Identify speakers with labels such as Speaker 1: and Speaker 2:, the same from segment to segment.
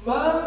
Speaker 1: Bye.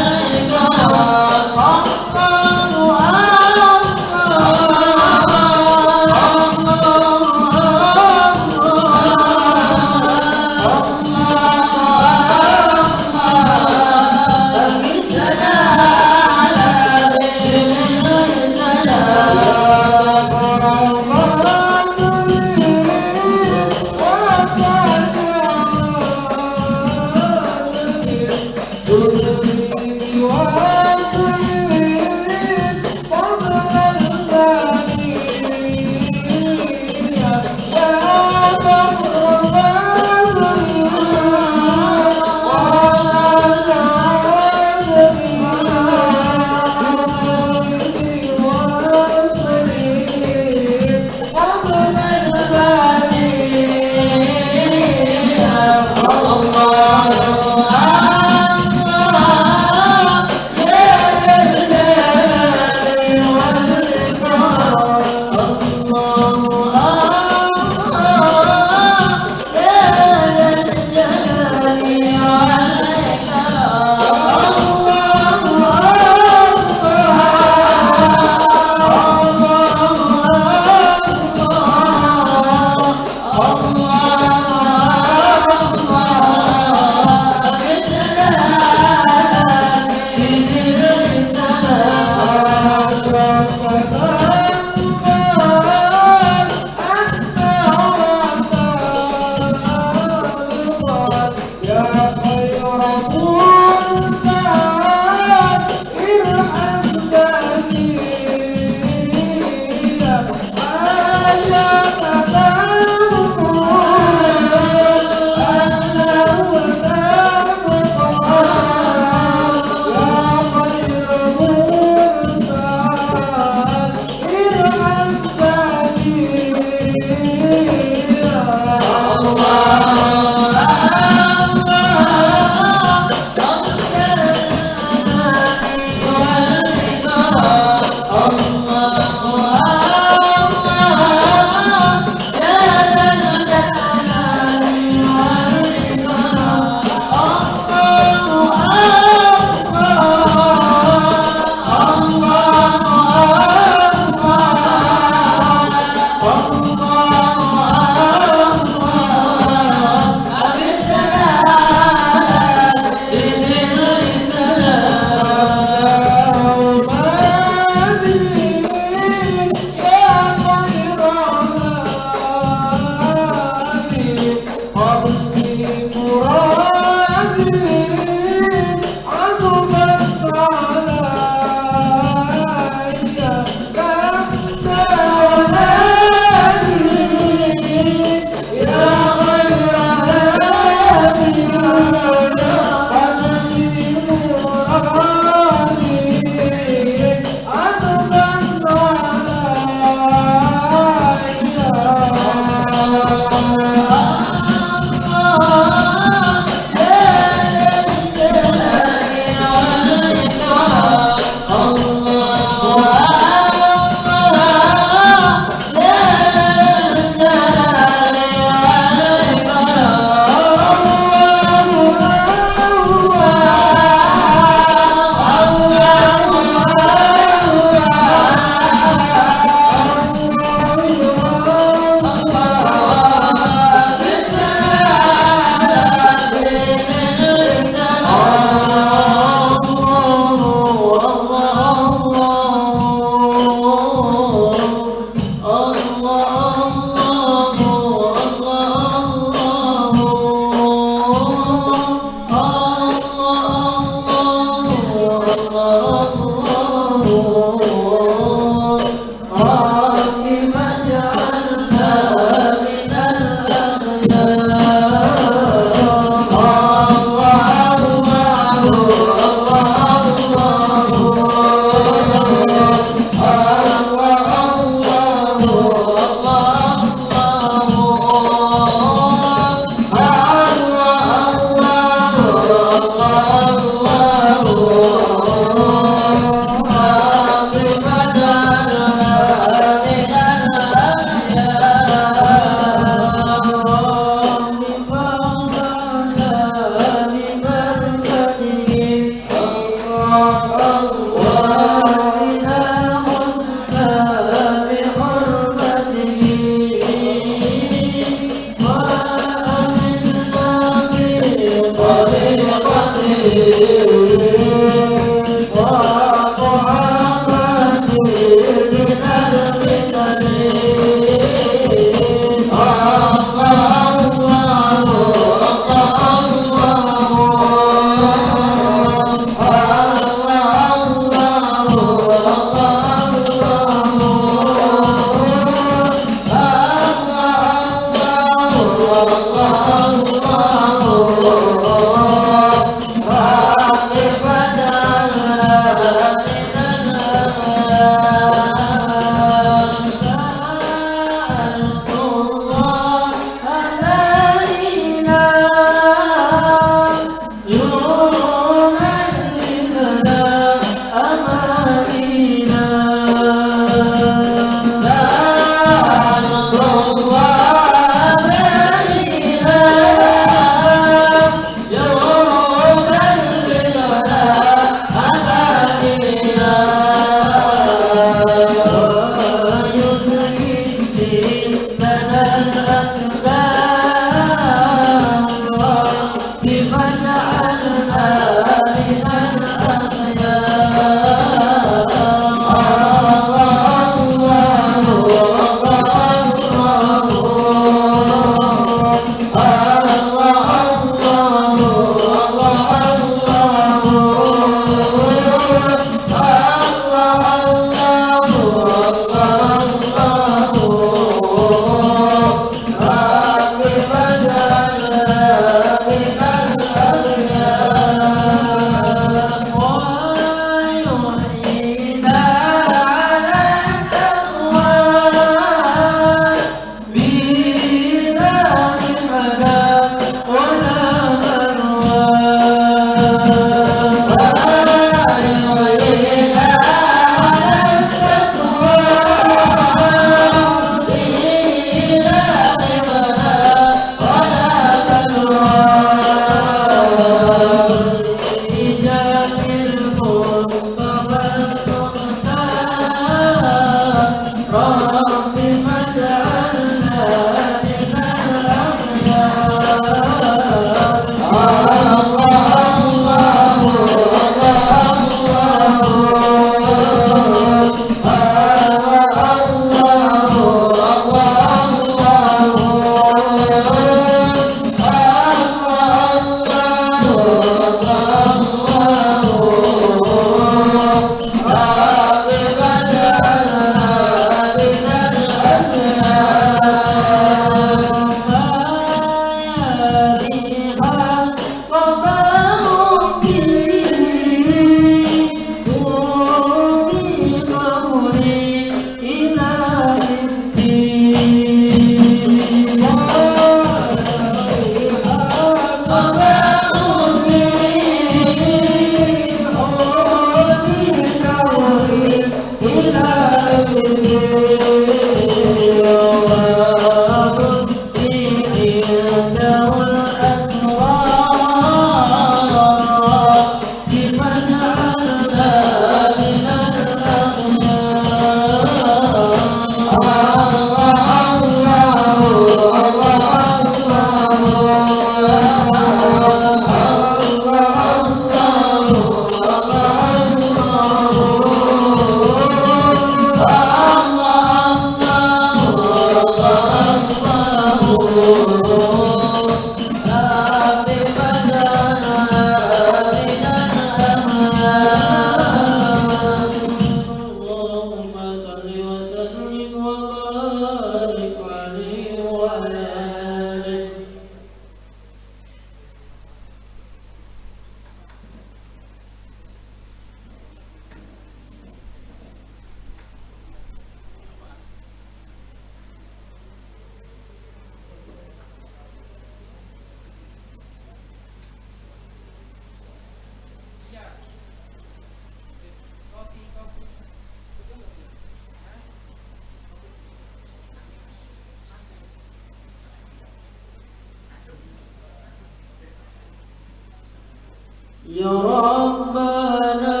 Speaker 1: يا ربنا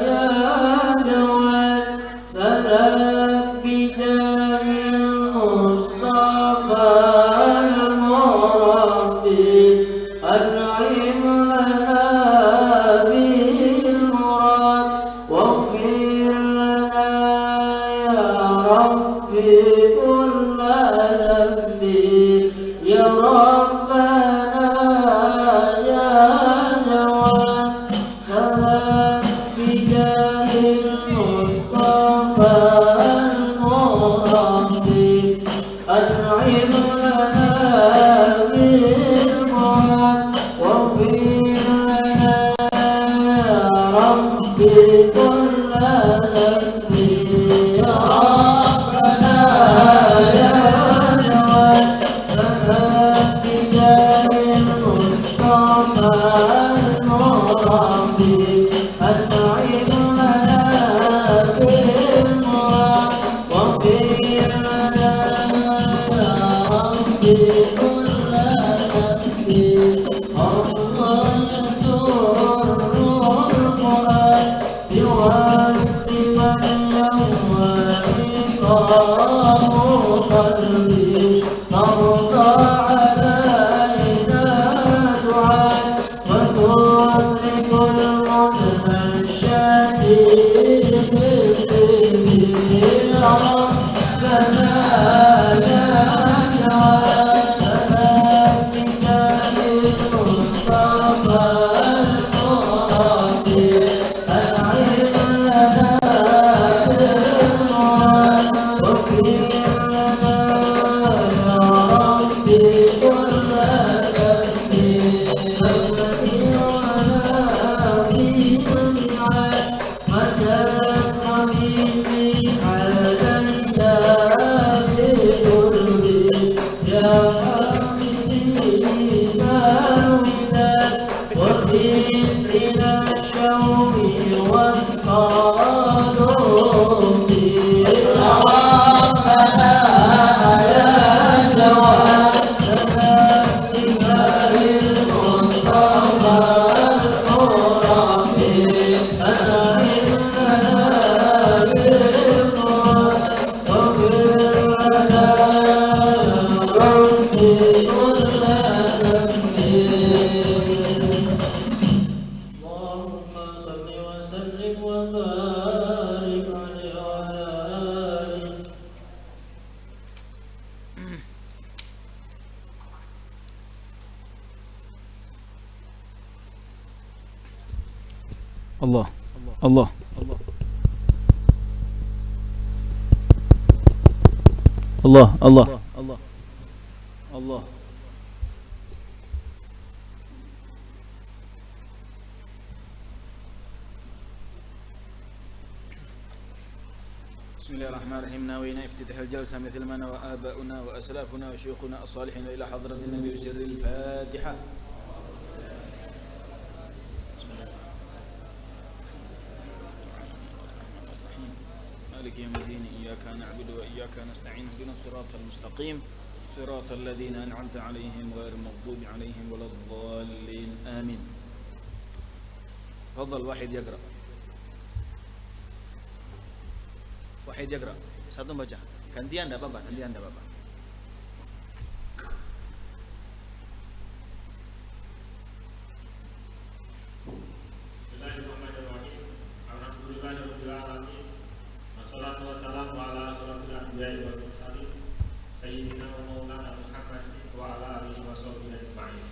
Speaker 1: يا جواد سلام بجاه المصطفى المربي أنعم لنا بالمراد واغفر لنا يا ربي كل ذنبي يا ربنا يا جواد سلام بجاه المصطفى المربي أنعم لنا بالمراد واغفر لنا يا ربي كل ذنبي يا ربنا يا جواد سلام بجاه المصطفى المربي أنعم لنا بالمراد واغفر لنا يا ربي كل ذنبي الله يسر القرآن يهذب اليوم لقاء قلبي ترضى علينا دعاء وتدرك المنى الشديد يا ربنا يا جواد سلام بجاه المصطفى المربي أنعم لنا بالمراد واغفر لنا يا ربي كل ذنبي الذي ولا في الميعاد متى حبيبي عليك بقربي يا حبيبي الوداد وفينا الشوق والقلب يا ربنا يا جواد سلام بجاه المصطفى المربي أنعم لنا بالمراد واغفر لنا يا ربي كل ذنبي اللهم صل وسلم وبارك عليه وعلى آله
Speaker 2: الله الله الله الله الله بسم الله الرحمن الرحيم. ناوينا افتتاح الجلسة مثل ما نوى آباؤنا وأسلافنا وشيوخنا الصالحين إلى حضرة النبي بسر الفاتحة. مالك يوم الدين إياك نعبد وإياك نستعين اهدنا الصراط المستقيم صراط الذين أنعمت عليهم غير المغضوب عليهم ولا الضالين آمين. تفضل واحد يقرأ satu baca gantian enggak apa-apa
Speaker 3: Bismillahirrahmanirrahim. Alhamdulillahirabbil alamin. Wassalatu wassalamu ala asyrofil anbiya'i wal mursalin sayyidina wa maulana Muhammadin wa ala alihi wa sahbihi ajma'in.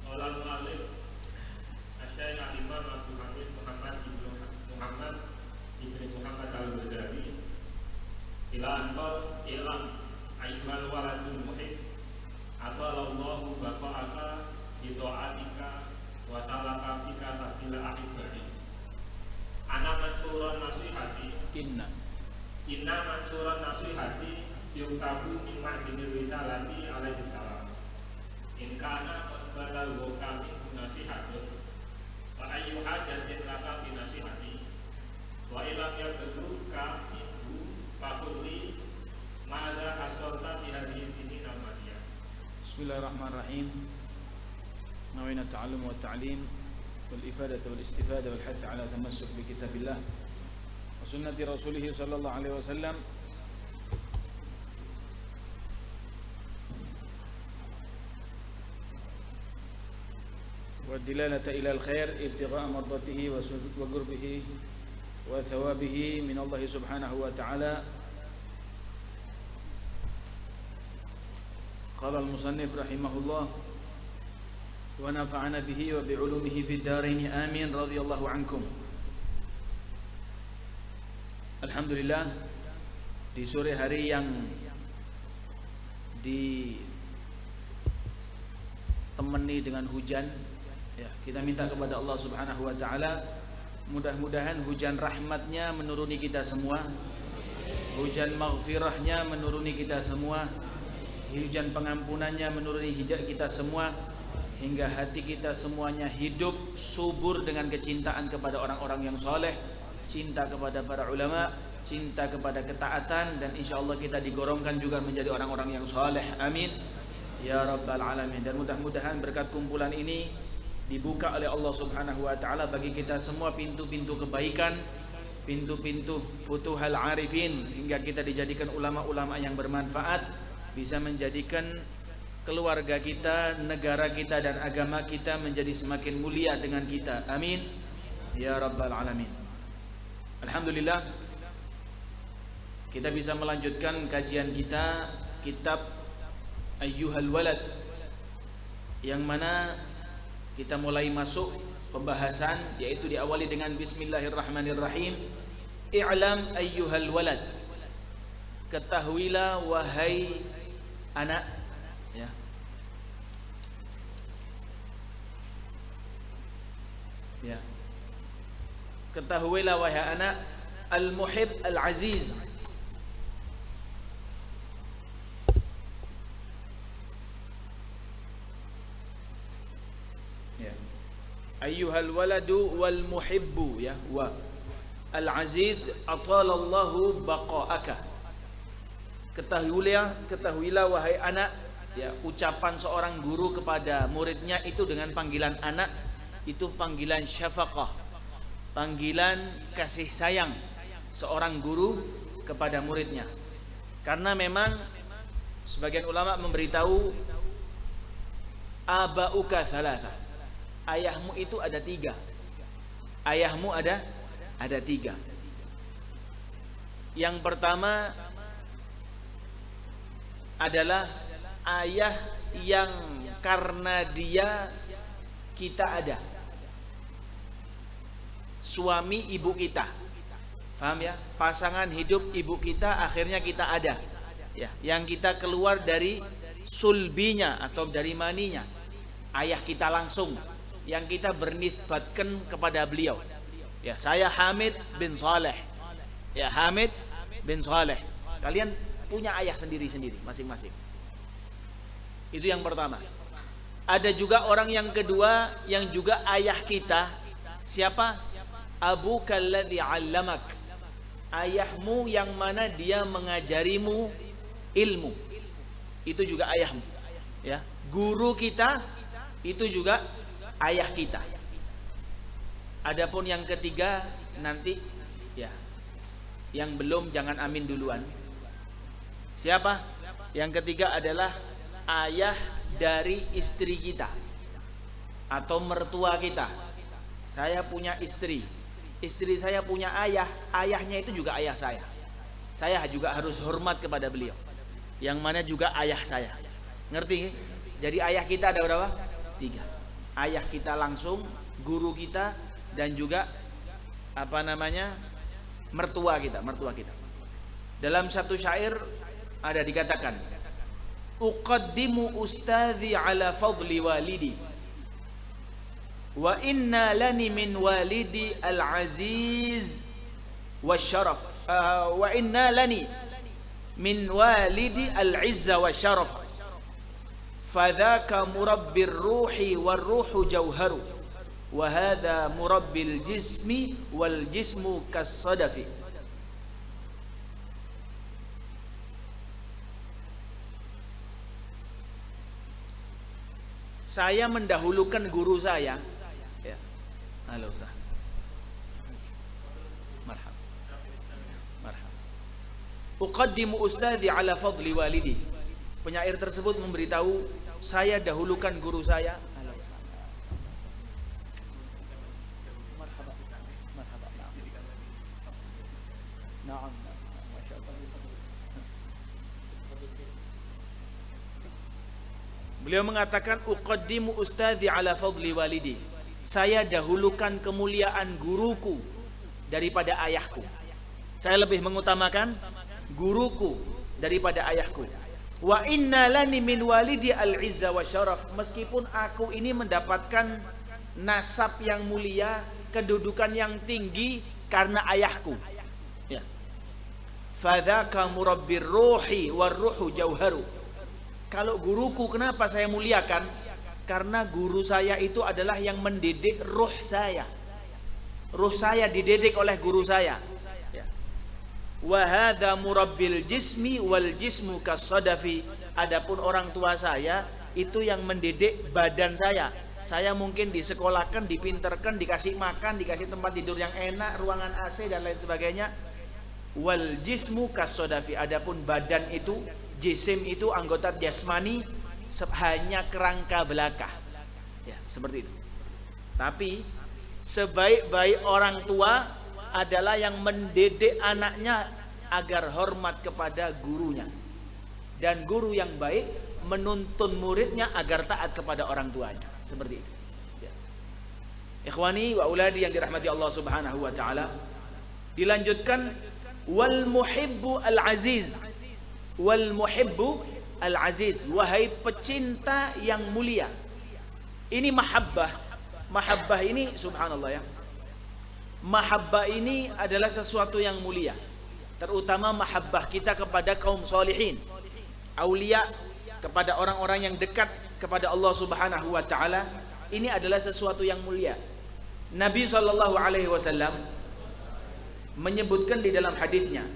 Speaker 3: Qala al-mu'allif Asy-Syaikh Al-Imam Abdul Hamid Muhammad ibnu Muhammad Al-Ghazali ila anqal ilam ayyuhal waladul muhib atalallahu baqa'aka bi ta'atika wa salaka fika sabila ahibbahi. Ana mansuran nasihati inna mansuran nasihati yuktabu min ma'dinir risalati alaihi salam in kana qad balagha min nasihatun fa ayyu hajatin laka bi nasihati wa ilam yabluka minhu fakulli mada hasolta fi hadhihi sini namanya.
Speaker 2: Bismillahirrahmanirrahim. نوينا التعلم والتعليم والإفادة والاستفادة والحث على تمسك بكتاب الله وسنة رسوله صلى الله عليه وسلم والدلالة إلى الخير ابتغاء مرضاته وقربه وثوابه من الله سبحانه وتعالى. قال المصنف رحمه الله ونفعنا به وبعلومه في الدارين آمين رضي الله عنكم. Alhamdulillah, di sore hari yang ditemani dengan hujan, ya, kita minta kepada Allah Subhanahu wa taala mudah-mudahan hujan rahmatnya menuruni kita semua, hujan maghfirahnya menuruni kita semua, hujan pengampunannya menuruni hijab kita semua, hingga hati kita semuanya hidup subur dengan kecintaan kepada orang-orang yang soleh, cinta kepada para ulama, cinta kepada ketaatan, dan insyaallah kita digolongkan juga menjadi orang-orang yang soleh. Amin ya rabbal alamin. Dan mudah-mudahan berkat kumpulan ini dibuka oleh Allah Subhanahu wa taala bagi kita semua pintu-pintu kebaikan, pintu-pintu futuhal arifin, hingga kita dijadikan ulama-ulama yang bermanfaat, bisa menjadikan keluarga kita, negara kita, dan agama kita menjadi semakin mulia dengan kita. Amin ya rabbal alamin. Alhamdulillah, kita bisa melanjutkan kajian kita kitab Ayyuhal Walad, yang mana kita mulai masuk pembahasan, yaitu diawali dengan Bismillahirrahmanirrahim. I'lam ayyuhal walad, ketahuilah wahai anak, ya. Ya. Ketahuilah wahai anak, al-muhib al-aziz, ya. Ayyuhal waladu wal muhibbu, ya, wa al-aziz atalallahu baqa'aka. Ketahuilah wahai anak, ya, ucapan seorang guru kepada muridnya itu dengan panggilan anak, itu panggilan syafaqah, panggilan kasih sayang seorang guru kepada muridnya. Karena memang sebagian ulama memberitahu abauka thalatha, ayahmu itu ada tiga. Ayahmu ada tiga. Yang pertama adalah ayah yang karena dia kita ada, suami ibu kita, paham ya? Pasangan hidup ibu kita, akhirnya kita ada, ya, yang kita keluar dari sulbinya atau dari maninya, ayah kita langsung, yang kita bernisbatkan kepada beliau. Ya, saya Hamid bin Saleh, ya, Hamid bin Saleh. Kalian punya ayah sendiri-sendiri masing-masing. Itu yang pertama. Ada juga orang yang kedua yang juga ayah kita. Siapa? Abuka alladhi 'allamak, ayahmu yang mana dia mengajarimu ilmu, itu juga ayahmu, ya. Guru kita itu juga ayah kita. Adapun yang ketiga nanti, ya, yang belum jangan amin duluan. Siapa? Yang ketiga adalah ayah dari istri kita atau mertua kita. Saya punya istri, istri saya punya ayah, ayahnya itu juga ayah saya. Saya juga harus hormat kepada beliau, yang mana juga ayah saya. Ngerti? Jadi ayah kita ada berapa? Tiga. Ayah kita langsung, guru kita, dan juga mertua kita. Dalam satu syair ada dikatakan, uqaddimu ustadhi ala fadli walidi, wa inna lani min walidi al-aziz wa syaraf, wa inna lani min walidi al-izza wa syaraf, fadhaka murabbir ruhi wal ruhu jauharu, wa hadha murabbil jismi wal jismu kas-sadafi. saya mendahulukan guru saya. Ya. Halo Ustaz. Marhab. Marhab. Uqaddimu ustadzi ala fadli walidi. Penyair tersebut memberitahu, saya dahulukan guru saya. Beliau mengatakan uqaddimu ustadzi ala fadli walidi. Saya dahulukan kemuliaan guruku daripada ayahku. Saya lebih mengutamakan guruku daripada ayahku. Wa inna lani min walidi al-izza wa syaraf. Meskipun aku ini mendapatkan nasab yang mulia, kedudukan yang tinggi karena ayahku. Ya. Fadzaka murabbir ruhi war ruhu jauharu. Kalau guruku, kenapa saya muliakan? Karena guru saya itu adalah yang mendidik ruh saya. Ruh saya dididik oleh guru saya. Wa hadza murabbil jismi wal jismu kasadafi. Adapun orang tua saya itu yang mendidik badan saya. Saya mungkin disekolahkan, dipinterkan, dikasih makan, dikasih tempat tidur yang enak, ruangan AC dan lain sebagainya. Wal jismu kasadafi. Adapun badan itu, jisim itu anggota jasmani, hanya kerangka belaka. Ya, seperti itu. Tapi sebaik-baik orang tua adalah yang mendidik anaknya agar hormat kepada gurunya. Dan guru yang baik menuntun muridnya agar taat kepada orang tuanya. Seperti itu. Ya. Ikhwani wa auladi yang dirahmati Allah Subhanahu wa taala. Dilanjutkan wal muhibbu al aziz. Wal muhibbu al aziz, wahai pecinta yang mulia. Ini mahabbah. Mahabbah ini subhanallah ya. Mahabbah ini adalah sesuatu yang mulia. Terutama mahabbah kita kepada kaum solihin, aulia, kepada orang-orang yang dekat kepada Allah Subhanahu wa taala. Ini adalah sesuatu yang mulia. Nabi sallallahu alaihi wasallam menyebutkan di dalam hadisnya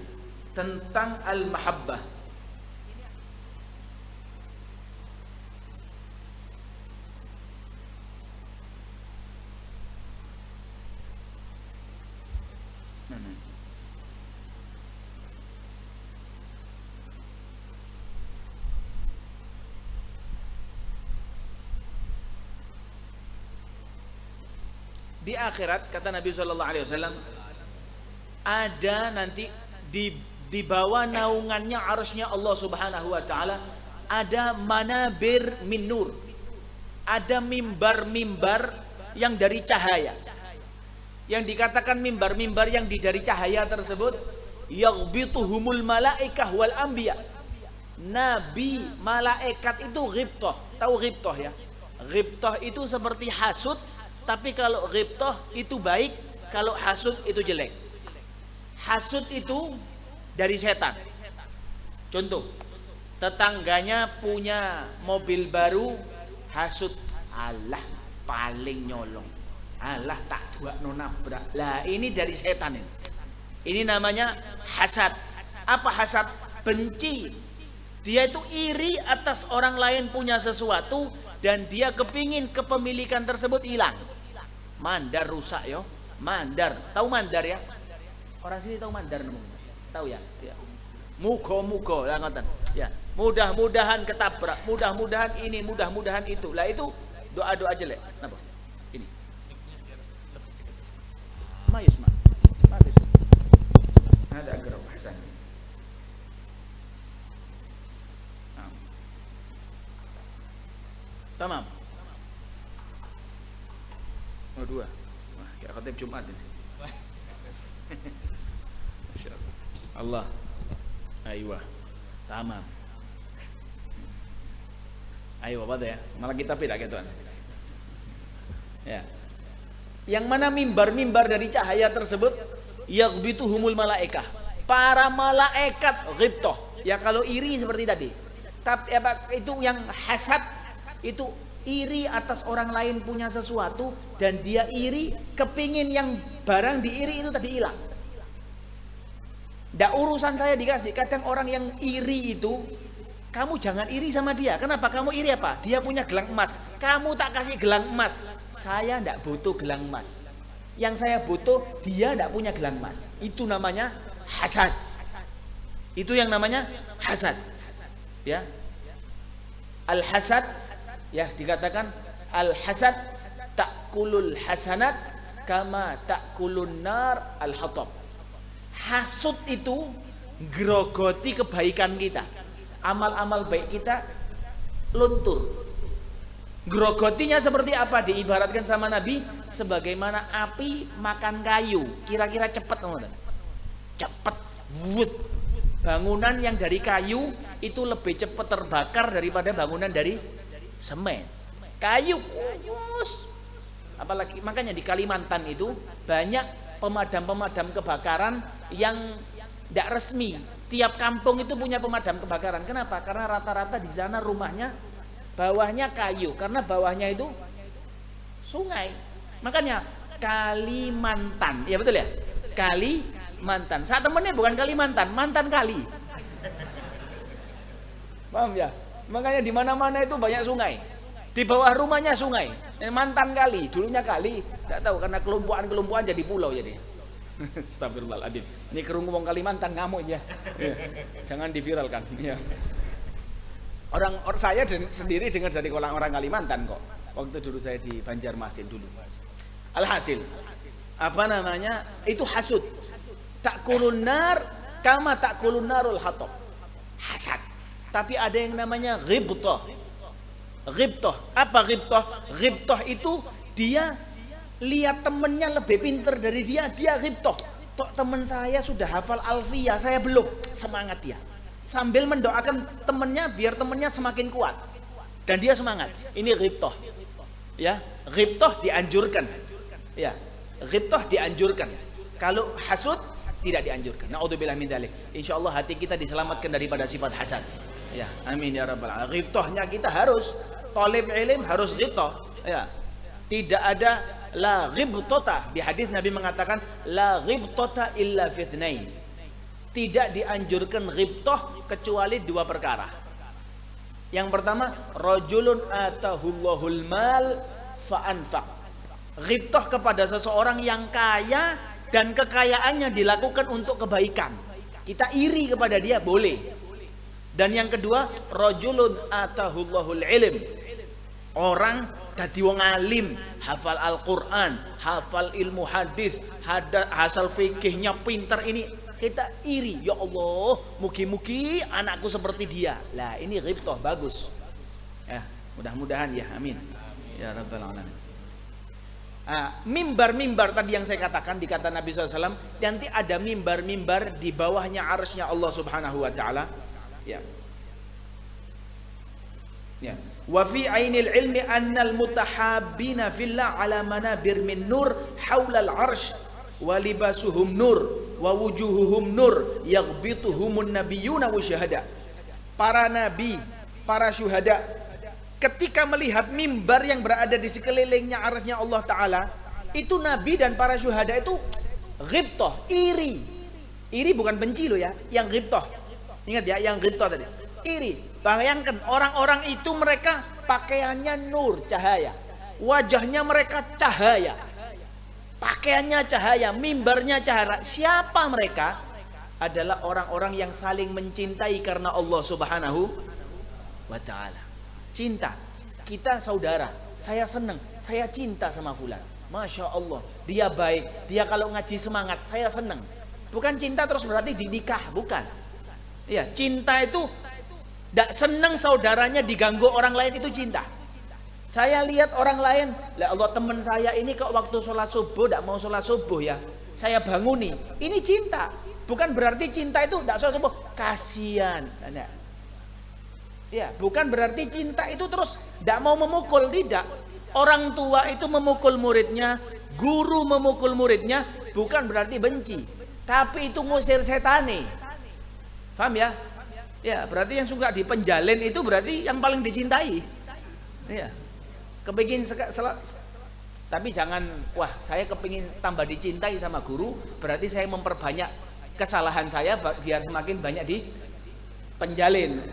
Speaker 2: tentang al-mahabbah. Di akhirat kata Nabi sallallahu alaihi wasallam ada nanti di bawah naungannya arasy-Nya Allah Subhanahu wa taala ada manabir min nur. Ada mimbar-mimbar yang dari cahaya. Yang dikatakan mimbar-mimbar yang dari cahaya tersebut yaghbituhumul malaikah wal anbiya. Nabi, malaikat itu ghibtah. Tahu ghibtah ya? Ghibtah itu seperti hasud. Tapi kalau ghibtah itu baik, kalau hasud itu jelek. Hasud itu dari setan. Contoh, tetangganya punya mobil baru, hasud, alah paling nyolong, alah tak dua nabrak. Lah ini dari setan ini. Ini namanya hasad. Apa hasad? Benci. Dia itu iri atas orang lain punya sesuatu dan dia kepingin kepemilikan tersebut hilang. Mandar rusak yo, mandar. Tahu mandar ya? Orang sini tahu mandar namanya? Tahu ya? Ya. Mugo-mugo lah ngoten. Ya. Mudah-mudahan ketabrak, mudah-mudahan ini, mudah-mudahan itu. Lah itu doa-doa jelek. Napa? Ini. Ma yusma. Ma yusma. Hada agrab hasan. Tamam. Oh dua. Wah, kayak khatib Jumat ini. Masya Allah. Aywa. Tamam. Aywa, apa ya? Malah kita beda gitu kan. Ya. Yang mana mimbar-mimbar dari cahaya tersebut yaghbituhumul malaikah. Para malaikat ghibtah. Ya kalau iri seperti tadi. Tapi apa itu yang hasad itu iri atas orang lain punya sesuatu dan dia iri kepingin yang barang diiri itu tadi hilang. Nggak urusan saya dikasih. Kadang orang yang iri itu Kamu jangan iri sama dia. Kenapa? Kamu iri apa? Dia punya gelang emas. Kamu tak kasih gelang emas. Saya tidak butuh gelang emas. Yang saya butuh, dia tidak punya gelang emas. Itu namanya hasad. Itu yang namanya hasad. Ya. Al-hasad, ya dikatakan al-hasad ta'kulul hasanat kama ta'kulun nar al-hatab. Hasud itu grogoti kebaikan kita. Amal-amal baik kita luntur. Grogotinya seperti apa? Diibaratkan sama Nabi sebagaimana api makan kayu. Kira-kira cepat, teman-teman. Cepat. Wut. Bangunan yang dari kayu itu lebih cepat terbakar daripada bangunan dari semen. Kayu. Apalagi makanya di Kalimantan itu banyak pemadam-pemadam kebakaran yang tidak resmi. Tiap kampung itu punya pemadam kebakaran. Kenapa? Karena rata-rata di sana rumahnya bawahnya kayu, karena bawahnya itu sungai. Makanya Kalimantan, ya betul ya? Kalimantan. Saat temennya bukan Kalimantan, mantan kali. Paham ya? Makanya di mana-mana itu banyak sungai. Di bawah rumahnya sungai. Mantan kali, dulunya kali. Tidak tahu karena kelumpuan jadi pulau jadi. Astagfirullahaladzim. Ini kerungu wong Kalimantan ngamuk ya. Jangan diviralkan. Ya. Orang saya sendiri dengar dari orang Kalimantan kok. Waktu dulu saya di Banjarmasin dulu. Alhasil, apa namanya? Itu hasud. Ta'kulun nar kama ta'kulun narul hatab. Hasad. Tapi ada yang namanya ghibthah. Ghibthah. Apa ghibthah? Ghibthah itu dia lihat temennya lebih pinter dari dia ghibthah. Tok teman saya sudah hafal alfiyah, saya belum. Semangat dia. Sambil mendoakan temennya biar temennya semakin kuat. Dan dia semangat. Ini ghibthah. Ya, ghibthah dianjurkan. Ya, ghibthah dianjurkan. Kalau hasud tidak dianjurkan. Naudzubillah min dzalik. Insyaallah hati kita diselamatkan daripada sifat hasad. Ya, amin ya rabbal alamin. Ghibthahnya kita harus talib ilm harus ghibthah. Ya. Tidak ada la ghibtata. Di hadis Nabi mengatakan la ghibtata illa fitnain. Tidak dianjurkan ghibtah kecuali dua perkara. Yang pertama, rajulun atahullahul mal fa anfaq. Ghibtah kepada seseorang yang kaya dan kekayaannya dilakukan untuk kebaikan. Kita iri kepada dia boleh. Dan yang kedua, rajulun atahullahul ilm. Orang dadi wong alim, hafal Al-Qur'an, hafal ilmu hadis, hasil fikihnya pintar, ini kita iri. Ya Allah, mugi-mugi anakku seperti dia. Lah ini ghibthah bagus. Ya, mudah-mudahan ya, amin. Ya rabbal alamin. Mimbar-mimbar tadi yang saya katakan, dikata Nabi SAW, nanti ada mimbar-mimbar di bawahnya arsy-Nya Allah Subhanahu wa taala. Ya. Ya. Wa fi ainil ilmi annal mutahabbina fillah ala manabir min nur haulal arsh wa libasuhum nur wa wujuhuhum nur yaghbituhumun nabiyyuna wa syuhada. Para nabi, para syuhada ketika melihat mimbar yang berada di sekelilingnya arsy-Nya Allah taala, itu nabi dan para syuhada itu ghibthah, iri. Iri bukan benci loh ya, yang ghibthah. Ingat ya, yang ghibthah tadi. Iri. Bayangkan orang-orang itu mereka pakaiannya nur, cahaya. Wajahnya mereka cahaya. Pakaiannya cahaya, mimbarnya cahaya. Siapa mereka? Adalah orang-orang yang saling mencintai karena Allah Subhanahu wa taala. Cinta. Kita saudara. Saya senang, saya cinta sama fulan. Masya Allah, dia baik. Dia kalau ngaji semangat, saya senang. Bukan cinta terus berarti dinikah, bukan. Iya, cinta itu tidak senang saudaranya diganggu orang lain, itu cinta. Saya lihat orang lain, lah Allah, teman saya ini kok waktu sholat subuh tidak mau sholat subuh ya, saya banguni. Ini cinta. Bukan berarti cinta itu tidak sholat subuh, kasihan. Ya, bukan berarti cinta itu terus tidak mau memukul, tidak. Orang tua itu memukul muridnya, guru memukul muridnya, bukan berarti benci, tapi itu ngusir setane. Paham ya? Ya, berarti yang suka dipenjalin itu berarti yang paling dicintai. Ya. Kepingin tapi jangan, wah saya kepingin tambah dicintai sama guru, berarti saya memperbanyak kesalahan saya biar semakin banyak dipenjalin.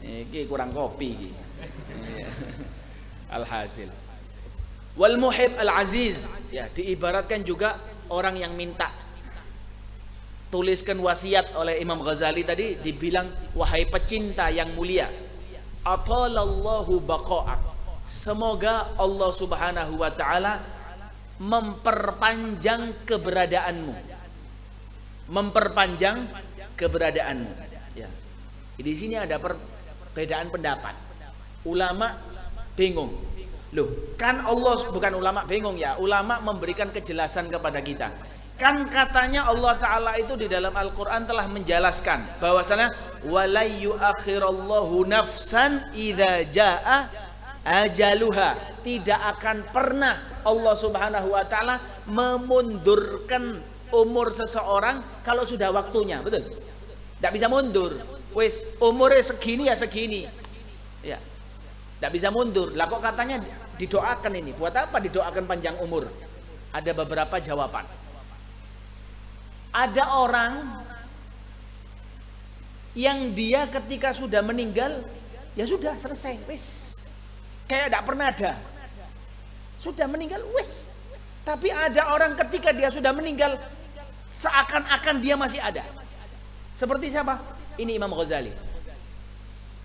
Speaker 2: Iki kurang kopi iki. Alhasil. Wal muhib al aziz, ya diibaratkan juga orang yang minta. Tuliskan wasiat oleh Imam Ghazali tadi, dibilang wahai pecinta yang mulia, atalallahu baqa'ak, semoga Allah Subhanahu wa taala memperpanjang keberadaanmu, memperpanjang keberadaanmu. Ya. Di sini ada perbedaan pendapat. Ulama bingung. Loh, kan Allah, bukan ulama bingung ya, ulama memberikan kejelasan kepada kita. Kan katanya Allah Ta'ala itu di dalam Al-Quran telah menjelaskan bahwasanya wala yuakhirallahu nafsan idza jaa ajaluha, tidak akan pernah Allah Subhanahu wa taala memundurkan umur seseorang kalau sudah waktunya, betul? Tidak bisa mundur. Wis umurnya segini ya segini. Ya. Tidak bisa mundur. Lah kok katanya didoakan ini? Buat apa didoakan panjang umur? Ada beberapa jawaban. Ada orang yang dia ketika sudah meninggal, ya sudah selesai, wis. Kayak tidak pernah ada. Sudah meninggal, wis. Tapi ada orang ketika dia sudah meninggal, seakan-akan dia masih ada. Seperti siapa? Ini Imam Ghazali.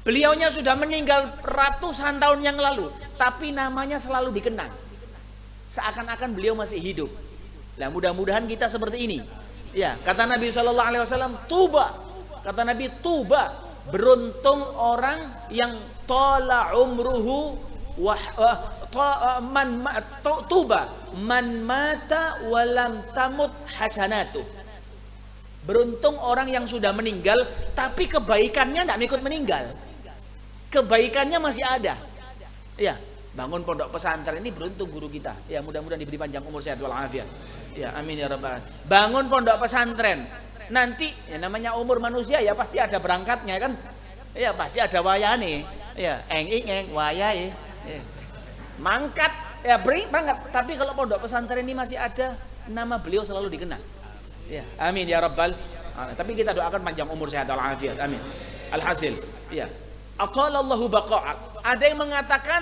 Speaker 2: Beliaunya sudah meninggal ratusan tahun yang lalu, tapi namanya selalu dikenang. Seakan-akan beliau masih hidup. Nah, mudah-mudahan kita seperti ini. Ya, kata Nabi SAW, tuba. Kata Nabi, tuba. Beruntung orang yang tola umruhu tuba man mata walam tamut hasanatu. Beruntung orang yang sudah meninggal tapi kebaikannya tidak ikut meninggal. Kebaikannya masih ada. Ya, bangun pondok pesantren ini beruntung guru kita. Ya, mudah-mudahan diberi panjang umur, sehat walafiat. Ya, amin ya rabbal alamin. Bangun pondok pesantren. Nanti ya namanya umur manusia ya pasti ada berangkatnya kan. Ya, pasti ada wayane. Ya, eng wayahe. Ya. Mangkat ya beri banget. Tapi kalau pondok pesantren ini masih ada, nama beliau selalu dikenang. Ya, amin ya rabbal alamin. Tapi kita doakan panjang umur, sehat walafiat. Amin. Alhasil, ya. Aqalallahu baqa'ak. Ada yang mengatakan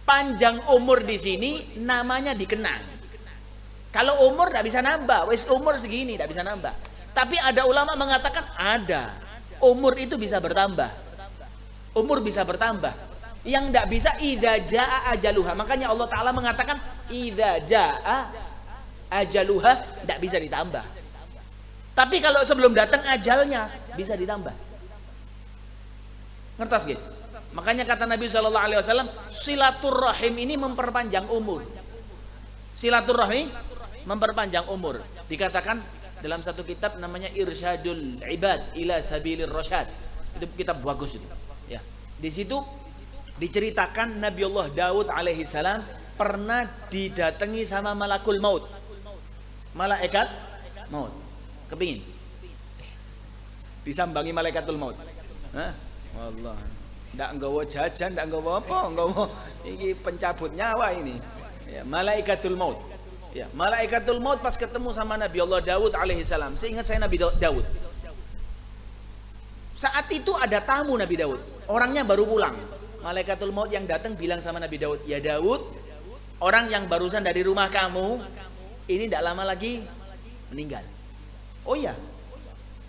Speaker 2: panjang umur di sini namanya dikenang. Kalau umur tidak bisa nambah, wis umur segini tidak bisa nambah. Tapi ada ulama mengatakan ada. Umur itu bisa bertambah. Umur bisa bertambah. Yang tidak bisa idza jaa ajaluha. Makanya Allah Ta'ala mengatakan idza jaa ajaluha, tidak bisa ditambah. Tapi kalau sebelum datang ajalnya bisa ditambah. Ngertos gitu? Makanya kata Nabi SAW, silaturrahim ini memperpanjang umur. Silaturrahim memperpanjang umur. Dikatakan dalam satu kitab namanya Irsyadul Ibad ila Sabilir Rasyad. Itu kitab bagus itu. Ya. Di situ diceritakan Nabi Allah Daud alaihi salam pernah didatangi sama malakul maut. Malaikat maut. Kepingin disambangi malaikatul maut. Hah? Wallah. Ndak nggawa jajan, ndak nggawa apa, nggawa iki pencabut nyawa ini. Ya, malaikatul maut. Ya, malaikatul maut pas ketemu sama Nabi Allah Daud alaihi salam. Seingat saya Nabi Daud. Saat itu ada tamu Nabi Daud. Orangnya baru pulang. Malaikatul maut yang datang bilang sama Nabi Daud, "Ya Daud, orang yang barusan dari rumah kamu ini tidak lama lagi meninggal." Oh iya.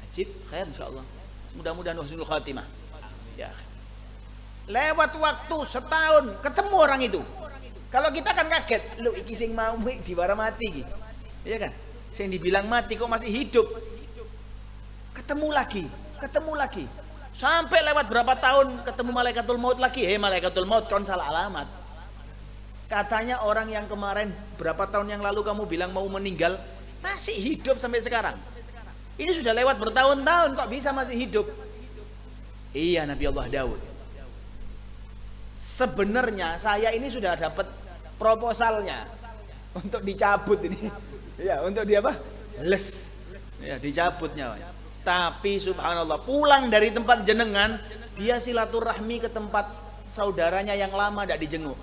Speaker 2: Ajib, khair insyaallah. Mudah-mudahan husnul khatimah. Ya. Lewat waktu setahun ketemu orang itu. Kalau kita kan kaget, lu iki sing mau diwara mati iki. Iya kan? Sing dibilang mati kok masih hidup. Ketemu lagi. Sampai lewat berapa tahun ketemu malaikatul maut lagi. Malaikatul maut kon salah alamat. Katanya orang yang kemarin berapa tahun yang lalu kamu bilang mau meninggal masih hidup sampai sekarang. Ini sudah lewat bertahun-tahun kok bisa masih hidup. Iya, Nabi Allah Daud. Sebenarnya saya ini sudah dapat proposalnya untuk dicabut ini. Ya, untuk dia apa? Les. Ya, dicabutnya. Tapi subhanallah, pulang dari tempat jenengan, dia silaturahmi ke tempat saudaranya yang lama tidak dijenguk.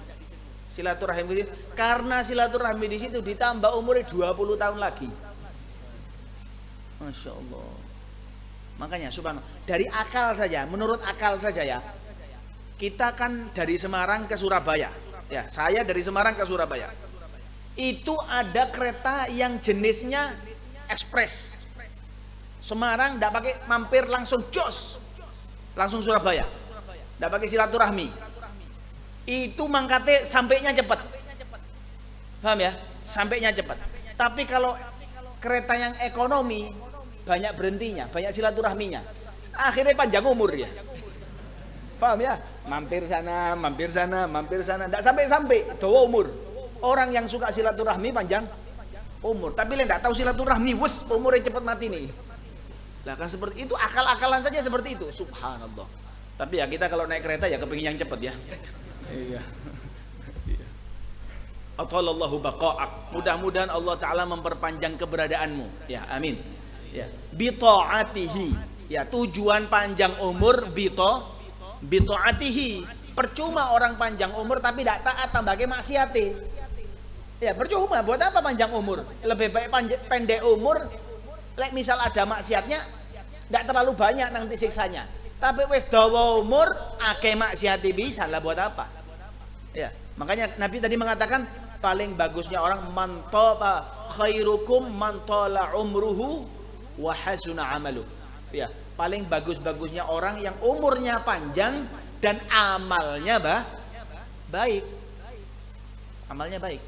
Speaker 2: Silaturahmi karena silaturahmi di situ ditambah umurnya 20 tahun lagi. Masya Allah. Makanya subhanallah, dari akal saja, menurut akal saja ya. Kita kan dari Semarang ke Surabaya. Ya, saya dari Semarang ke Surabaya. Itu ada kereta yang jenisnya ekspres. Semarang enggak pakai mampir langsung jos. Langsung Surabaya. Enggak pakai silaturahmi. Itu mangkate sampainya cepat. Paham ya? Sampainya cepat. Tapi kalau kereta yang ekonomi banyak berhentinya, banyak silaturahminya. Akhirnya panjang umur ya. Paham ya? Mampir sana, mampir sana, mampir sana. Enggak sampai-sampai, dawa umur. Orang yang suka silaturahmi panjang umur. Tapi yang enggak tahu silaturahmi, wes umurnya cepat mati nih. Lah kan seperti itu, akal-akalan saja seperti itu. Subhanallah. Tapi ya kita kalau naik kereta ya kepingin yang cepat ya. Iya. Atallahu baqa'ak. Mudah-mudahan Allah Ta'ala memperpanjang keberadaanmu. Ya, amin. Ya. Bi ta'atihi. Ya, tujuan panjang umur bito'atihi. Percuma orang panjang umur tapi tidak taat tambahke maksiate. Ya percuma, buat apa panjang umur? Lebih baik pendek umur. Lek misal ada maksiatnya tidak terlalu banyak nanti siksanya. Tapi wis dawa umur akeh maksiate bisa lah, buat apa? Ya, makanya Nabi tadi mengatakan paling bagusnya orang mantaba khairukum mantala umruhu wa hasuna amaluh. Ya, paling bagus-bagusnya orang yang umurnya panjang dan amalnya baik. Amalnya baik.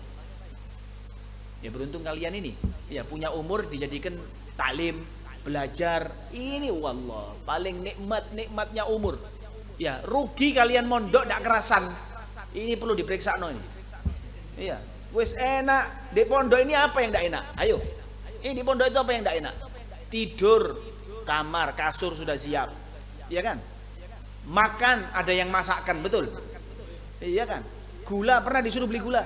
Speaker 2: Ya beruntung kalian ini. Ya punya umur dijadikan taklim, belajar. Ini wallah paling nikmatnya umur. Ya, rugi kalian mondok ndak kerasan. Ini perlu diperiksa ini. Iya, wis enak. Di pondok ini apa yang ndak enak? Ayo. Ini di pondok itu apa yang ndak enak? Tidur, kamar, kasur sudah siap. Iya kan? Makan ada yang masakkan, betul? Iya kan? Gula pernah disuruh beli gula?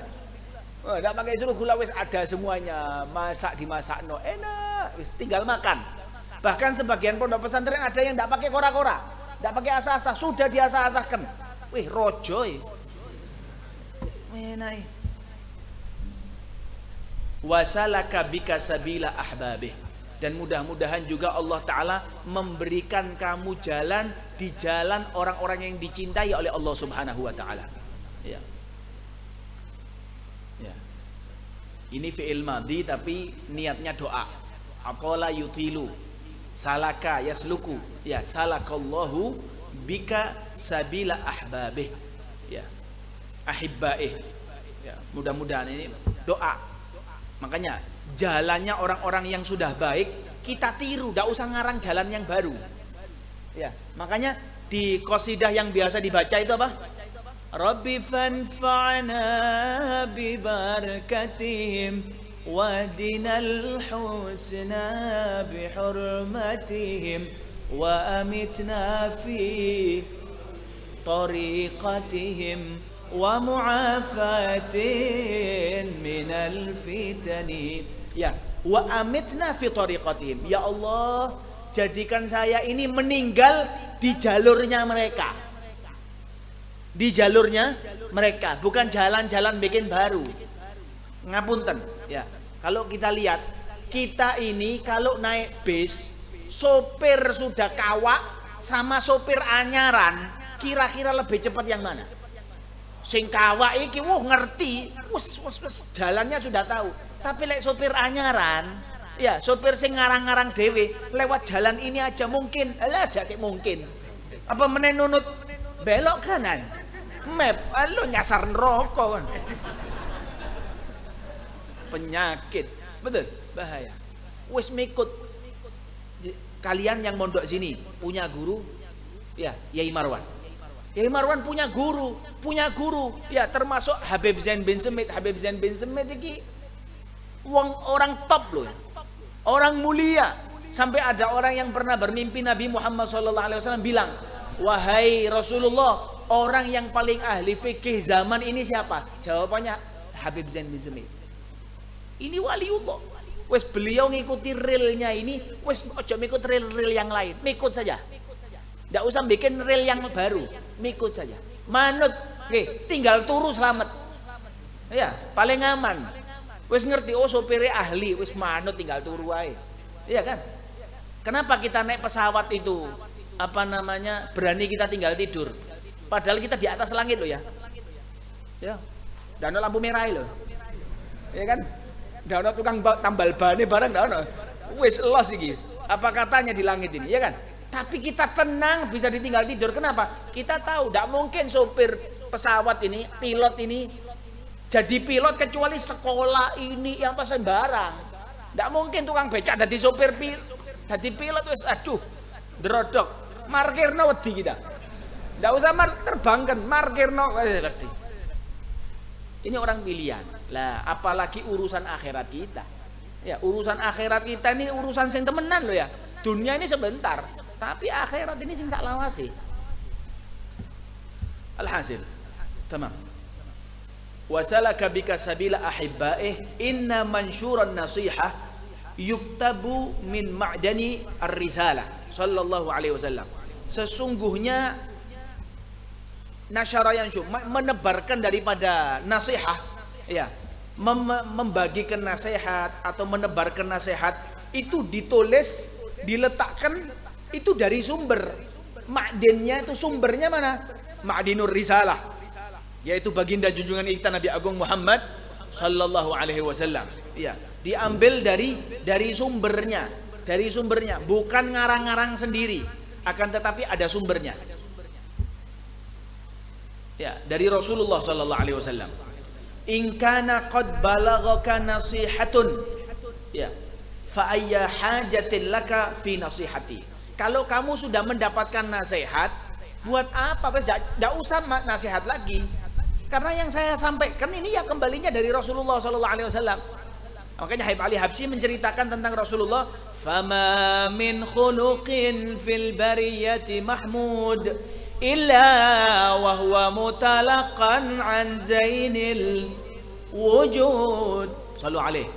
Speaker 2: Oh, enggak pakai suruh gula, wis ada semuanya. Masak dimasak no, enak, wis tinggal makan. Bahkan sebagian pondok pesantren ada yang enggak pakai kora-kora, enggak pakai asa-asa, sudah diasah-asahkan. Wih, rojoy. Enak. Wasalaka bika sabila ahbabih. Dan mudah-mudahan juga Allah Ta'ala memberikan kamu jalan di jalan orang-orang yang dicintai oleh Allah Subhanahu wa Ta'ala. Ya. Ya. Ini fi'il madhi tapi niatnya doa. Aqala yutilu, salaka yasluku. Ya, salakallahu bika sabila ahbabih. Ya. Ahibbaih. Ya, mudah-mudahan ini doa. Makanya jalannya orang-orang yang sudah baik kita tiru, tidak usah ngarang jalan yang baru. Ya, makanya di qasidah yang biasa dibaca itu apa? Rabbi fanfa'na bi barakatihim wahdinal husna bi hurmatihim wa amitna fi tariqatihim wa mu'afatin minal fitani. Ya, wa amitna fi tariqatihim. Ya Allah, jadikan saya ini meninggal di jalurnya mereka. Di jalurnya mereka, bukan jalan-jalan bikin baru. Ngapunten, ya. Kalau kita lihat, kita ini kalau naik bis, sopir sudah kawak sama sopir anyaran, kira-kira lebih cepat yang mana? Sing kawak iki ngerti, wes jalannya sudah tahu. Tapi lek sopir anyaran, ya sopir sing ngarang-ngarang dewe lewat jalan ini aja mungkin, alah jadi mungkin. Apa menenunut belok kanan? Map, lo nyasar neraka kan. Penyakit, betul, bahaya. Wes mikut. Kalian yang mondok sini punya guru, ya, Yai Marwan. Yai Marwan punya guru, ya termasuk Habib Zain bin Semit. Habib Zain bin Semit ini orang top loh, orang mulia. Sampai ada orang yang pernah bermimpi Nabi Muhammad SAW bilang, wahai Rasulullah, orang yang paling ahli fikih zaman ini siapa? Jawabannya Habib Zain bin Semit. Ini waliullah. Wes beliau ngikuti realnya ini, wes ojo mikut rel yang lain, mikut saja. Tidak usah bikin rel yang baru, mikut saja. Manut, tinggal turu selamat. Ya, paling aman. Wes ngerti, oh sopirnya ahli, wes manut tinggal turu aja. Iya kan? Kenapa kita naik pesawat itu berani kita tinggal tidur? Padahal kita di atas langit loh ya. Ya. Dan lampu merah loh. Ya kan? Dan tukang tambal ban barang wis los iki. Apa katanya di langit ini, ya kan? Tapi kita tenang bisa ditinggal tidur. Kenapa? Kita tahu tidak mungkin sopir pesawat ini, pilot ini jadi pilot kecuali sekolah ini yang pas sembarang. Tidak mungkin tukang becak jadi sopir jadi pilot wis aduh drodok markirno wedi kita. Tidak usah terbangkan markirno wedi. Ini orang pilihan. Lah apalagi urusan akhirat kita. Ya, urusan akhirat kita ini urusan sing temenan loh ya. Dunia ini sebentar, tapi akhirat ini sing sak lawase. Alhasil. Tamam. Wasalaka bika sabila ahibbaih inna mansyuran nasihah yuktabu min ma'dani ar-risalah sallallahu alaihi wasallam. Sesungguhnya nasyara yang menebarkan daripada nasihat, ya, membagikan nasihat atau menebarkan nasihat itu ditulis, diletakkan itu dari sumber. Ma'dinnya itu sumbernya mana? Ma'dinur risalah, yaitu baginda junjungan kita Nabi Agung Muhammad sallallahu alaihi wasallam. Ya, diambil dari sumbernya, bukan ngarang-ngarang sendiri, akan tetapi ada sumbernya. Ya, dari Rasulullah sallallahu alaihi wasallam. In kana qad balaghaka nasihatun, ya, fa ayya hajatin laka fi nasihati. Kalau kamu sudah mendapatkan nasihat, buat apa? Wes enggak usah nasihat lagi. Karena yang saya sampaikan ini ya kembalinya dari Rasulullah sallallahu alaihi wasallam. Makanya Habib Ali Habsyi menceritakan tentang Rasulullah, fama min khuluqin fil bariyati mahmud illa wa huwa mutalaqan an zainil wujud. Sallu alaihi.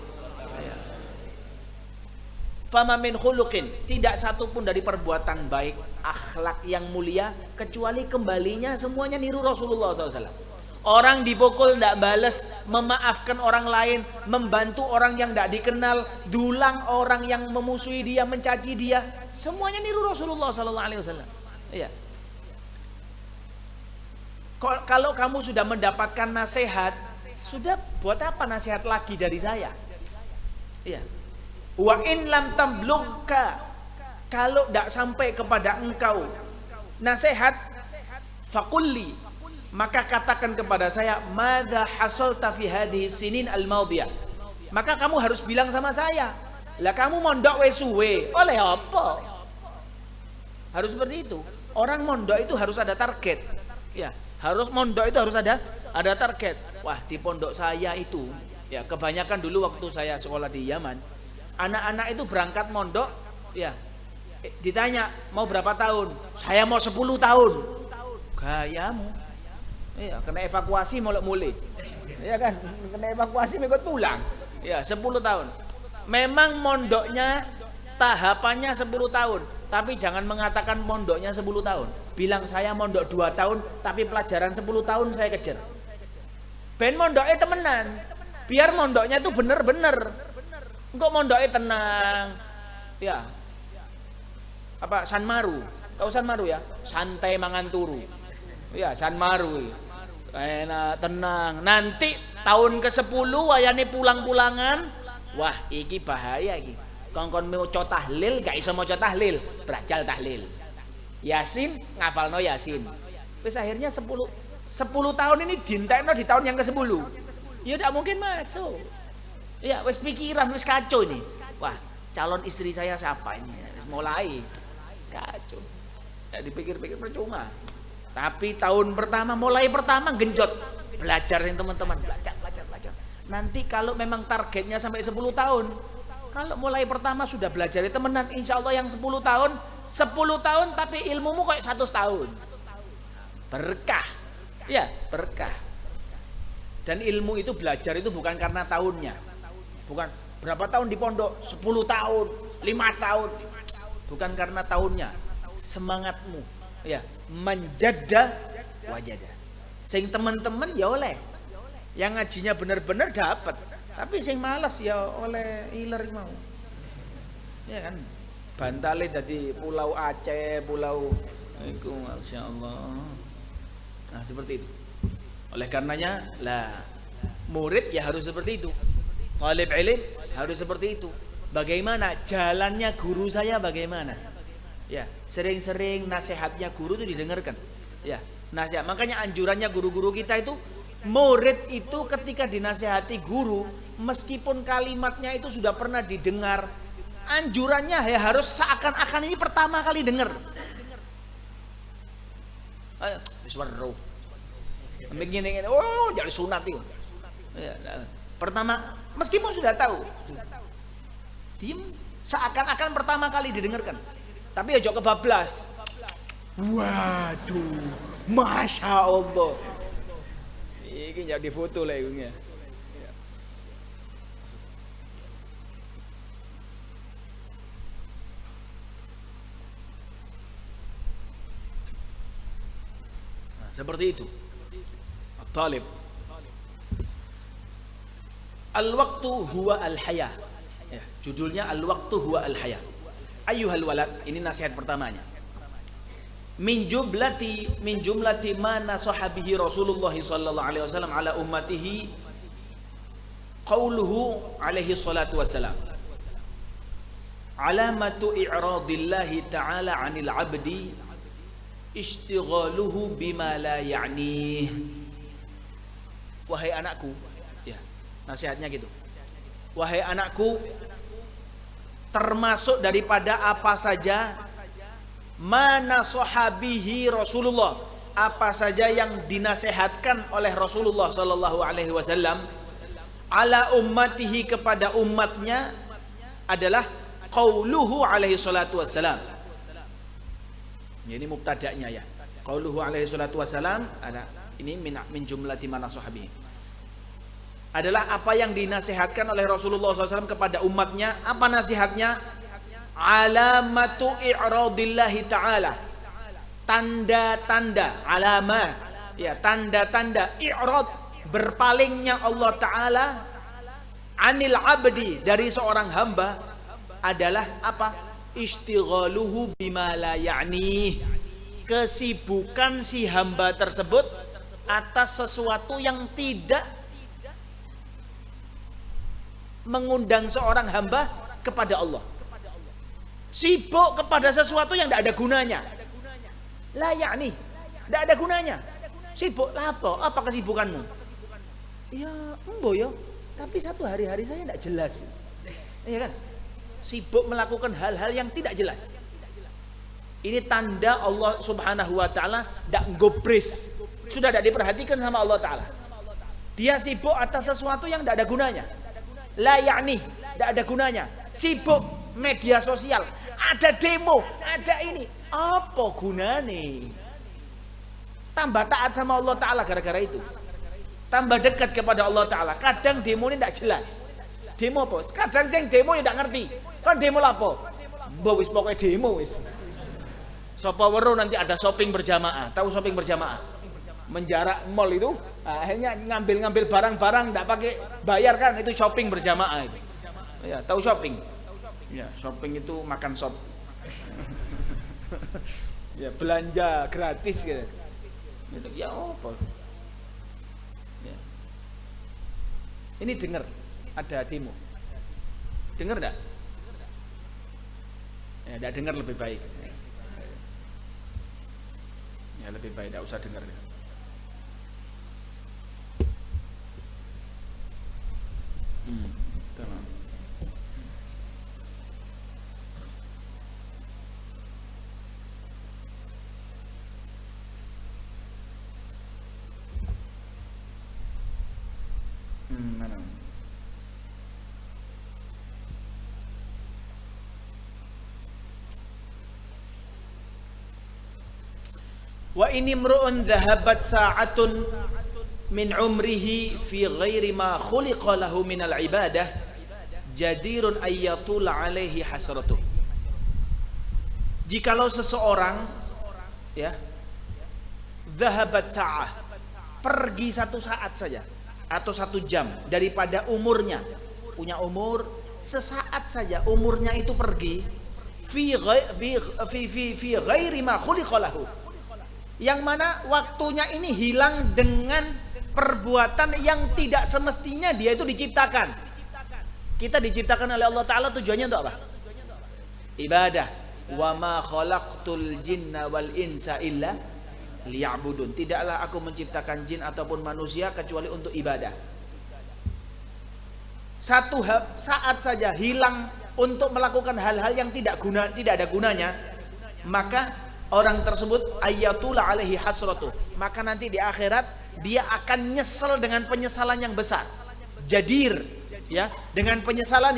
Speaker 2: Fama min khuluqin, tidak satu pun dari perbuatan baik, akhlak yang mulia kecuali kembalinya semuanya niru Rasulullah SAW. Orang dipukul tidak balas, memaafkan orang lain, membantu orang yang tidak dikenal, dulang orang yang memusuhi dia, mencaci dia, semuanya niru Rasulullah SAW. Iya. Kalau kamu sudah mendapatkan nasihat, sudah buat apa nasihat lagi dari saya? Iya. Wa in lam tamblugka, kalau tidak sampai kepada engkau nasihat, faqulli, maka katakan kepada saya, madza hasalta fi hadhihi sinin al-madiyah. Maka kamu harus bilang sama saya, lah kamu mondok wis suwe, oleh apa? Harus seperti itu. Orang mondok itu harus ada target. Ya, harus mondok itu harus ada target. Wah, di pondok saya itu, ya kebanyakan dulu waktu saya sekolah di Yaman, anak-anak itu berangkat mondok, ya ditanya mau berapa tahun? Saya mau 10 tahun. Gayamu. Iya, kena evakuasi mulai. Iya kan? Kena evakuasi ikut pulang. Ya, 10 tahun. Memang mondoknya tahapannya 10 tahun, tapi jangan mengatakan mondoknya 10 tahun. Bilang saya mondok 2 tahun, tapi pelajaran 10 tahun saya kejar. Ben mondoknya temenan. Biar mondoknya itu bener-bener. Engkau mondoknya tenang. Ya. Apa Sanmaru? Tahu Sanmaru ya? Santai mangan turu. Ya, Sanmaru. Enak, tenang. Nanti tahun ke-10 wayane pulang-pulangan, wah iki bahaya iki. Kongkon maca tahlil gak iso maca tahlil, brajal tahlil. Yasin ngafalno Yasin. Wis akhirnya 10 tahun ini dientekno di tahun yang ke-10. Ya tidak mungkin masuk. Ya wis pikiran wis kacau ini. Wah, calon istri saya siapa ini? Wis mulai kacau. Ya dipikir-pikir percuma. Tapi tahun pertama, mulai pertama genjot, belajar yang teman-teman, belajar. Nanti kalau memang targetnya sampai 10 tahun, kalau mulai pertama sudah belajar temenan, insya Allah yang 10 tahun tapi ilmumu kayak 100 tahun. Berkah, ya berkah. Dan ilmu itu belajar itu bukan karena tahunnya, bukan berapa tahun di pondok, 10 tahun, 5 tahun, bukan karena tahunnya, semangatmu. Ya, menjada wajada. Sing teman-teman ya oleh. Yang ngajinya benar-benar dapat. Tapi sing malas ya oleh iler mau. Ya kan? Bantale dadi Pulau Aceh, Pulau iku masyaallah. Nah, seperti itu. Oleh karenanya, murid ya harus seperti itu. Talib ilm harus seperti itu. Bagaimana jalannya guru saya bagaimana? Ya, sering-sering nasihatnya guru itu didengarkan. Ya, nasihat. Makanya anjurannya guru-guru kita itu, murid itu ketika dinasihati guru, meskipun kalimatnya itu sudah pernah didengar, anjurannya ya harus seakan-akan ini pertama kali dengar. Ayo, disuruh. Begini, oh jadi sunat itu. Ya, pertama, meskipun sudah tahu, diem, seakan-akan pertama kali didengarkan. Tapi ya jok kebablas. Waduh, masya Allah. Ini jadi foto lah itu. Seperti itu. Talib. Al-waqtu huwa al-haya. Ya, judulnya Al-waqtu huwa al-haya. Ayyuhal walad, ini nasihat pertamanya. Min jumlati ma nasaha bihi Rasulullah sallallahu alaihi wasallam ala ummatihi qauluhu alaihi salatu wassalam. Alamatu i'radillahi ta'ala 'anil 'abdi istighaluhu bima la ya'nih. Wahai anakku, ya, nasihatnya gitu. Wahai anakku, termasuk daripada apa saja mana sahabihi Rasulullah, apa saja yang dinasehatkan oleh Rasulullah sallallahu alaihi wasallam ala ummatihi, kepada umatnya, adalah qauluhu alaihi salatu wassalam. Ini mubtada'nya ya. Qauluhu alaihi salatu wassalam ada ini min jumlati mana sahabihi. Adalah apa yang dinasehatkan oleh Rasulullah SAW kepada umatnya. Apa nasihatnya? Alamatu i'radillahi ta'ala, tanda-tanda, alamah, ya, tanda-tanda i'rad, berpalingnya Allah Ta'ala, anil abdi, dari seorang hamba, adalah apa? Istighaluhu bima la ya'ni, kesibukan si hamba tersebut atas sesuatu yang tidak mengundang seorang hamba kepada Allah. Sibuk kepada sesuatu yang tidak ada gunanya. La ya'ni, tidak ada gunanya. Sibuk apa? Apa kesibukanmu? Ya, embo ya. Tapi satu hari-hari saya tidak jelas. Iya kan? Sibuk melakukan hal-hal yang tidak jelas. Ini tanda Allah Subhanahu wa taala tidak gobris. Sudah tidak diperhatikan sama Allah Ta'ala. Dia sibuk atas sesuatu yang tidak ada gunanya. La ya'ni, tidak ada gunanya. Sibuk media sosial, ada demo, ada ini, apa gunane? Tambah taat sama Allah Ta'ala gara-gara itu. Tambah dekat kepada Allah Ta'ala. Kadang demo ini tidak jelas. Demo apa? Kadang yang demo ya tidak ngerti. Kan demo apa? Mbak wis pokoknya demo wis. Sapa weruh nanti ada shopping berjamaah. Tahu shopping berjamaah? Menjarak mall itu, akhirnya ngambil barang-barang tidak pakai bayar, kan itu shopping berjamaah itu. Ya, tahu shopping? Ya, shopping itu makan sop. Ya, belanja gratis gitu. Ya apa? Ya. Ini dengar ada demo. Dengar enggak? Ya, enggak dengar lebih baik. Ya, lebih baik enggak usah dengar. Tamam. Mana? Wa ini mru'un dhahabat sa'atun min umrihi fi ghairi ma khuliqa lahu min al-ibadah jadirun ayyatul alaihi hasratuh. Jikalau seseorang, ya, dhahabat sa'ah, pergi satu saat saja atau 1 jam daripada umurnya, punya umur sesaat saja, umurnya itu pergi, fi ghairi ma khuliqa lahu. Yang mana waktunya ini hilang dengan perbuatan yang tidak semestinya dia itu diciptakan. Kita diciptakan oleh Allah Ta'ala tujuannya untuk apa? Ibadah. Wa ma khalaqtul jinna wal insa illa liya'budun. Tidaklah aku menciptakan jin ataupun manusia kecuali untuk ibadah. Satu saat saja hilang untuk melakukan hal-hal yang tidak ada gunanya, maka orang tersebut ayatullah alaihi hasratu. Maka nanti di akhirat dia akan nyesel dengan penyesalan yang besar. Jadir, ya, dengan penyesalan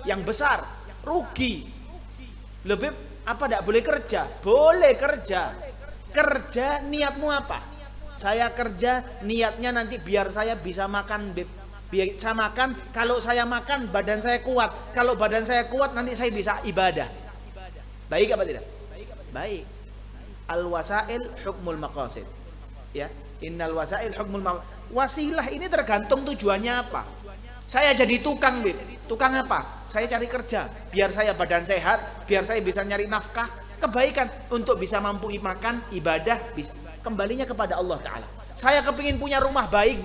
Speaker 2: yang besar. Rugi. Lebih apa, tidak boleh kerja? Boleh kerja. Kerja niatmu apa? Saya kerja niatnya nanti biar saya bisa makan, biar saya makan. Kalau saya makan badan saya kuat. Kalau badan saya kuat nanti saya bisa ibadah. Baik apa tidak? Baik. Al-wasail hukmul maqasid. Ya, innal wasail hukmul maqasid. Wasilah ini tergantung tujuannya apa. Saya jadi tukang, tukang apa? Saya cari kerja biar saya badan sehat, biar saya bisa nyari nafkah, kebaikan untuk bisa mampu makan, ibadah, bisa. Kembalinya kepada Allah Ta'ala. Saya kepingin punya rumah baik,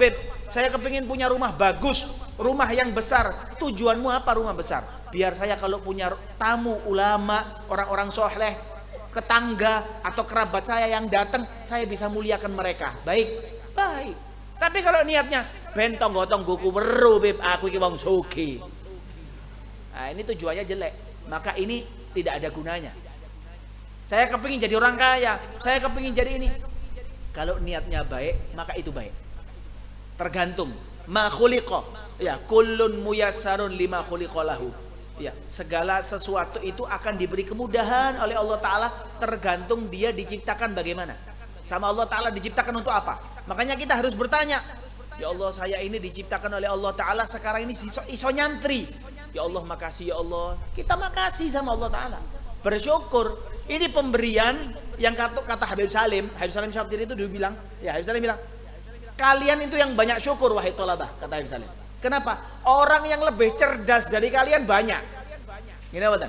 Speaker 2: saya kepingin punya rumah bagus, rumah yang besar. Tujuanmu apa rumah besar? Biar saya kalau punya tamu, ulama, orang-orang soleh, tetangga atau kerabat saya yang datang, saya bisa muliakan mereka. Baik, baik. Tapi kalau niatnya bentong gotong guku weru, aku iki wong sugih. Nah, ini tujuannya jelek. Maka ini tidak ada gunanya. Saya kepingin jadi orang kaya, saya kepingin jadi ini. Kalau niatnya baik, maka itu baik. Tergantung. Ma khuliqa. Ya, kullun muyassarun lima khuliqa lahu. Ya, segala sesuatu itu akan diberi kemudahan oleh Allah Ta'ala, tergantung dia diciptakan bagaimana. Sama Allah Ta'ala diciptakan untuk apa? Makanya kita harus bertanya, ya Allah, saya ini diciptakan oleh Allah Ta'ala, sekarang ini iso nyantri. Ya Allah, makasih ya Allah. Kita makasih sama Allah Ta'ala, bersyukur. Ini pemberian yang kata Habib Salim Syakir itu dulu bilang, ya Habib Salim bilang, kalian itu yang banyak syukur wahai thalabah, kata Habib Salim. Kenapa? Orang yang lebih cerdas dari kalian banyak. Gini apa?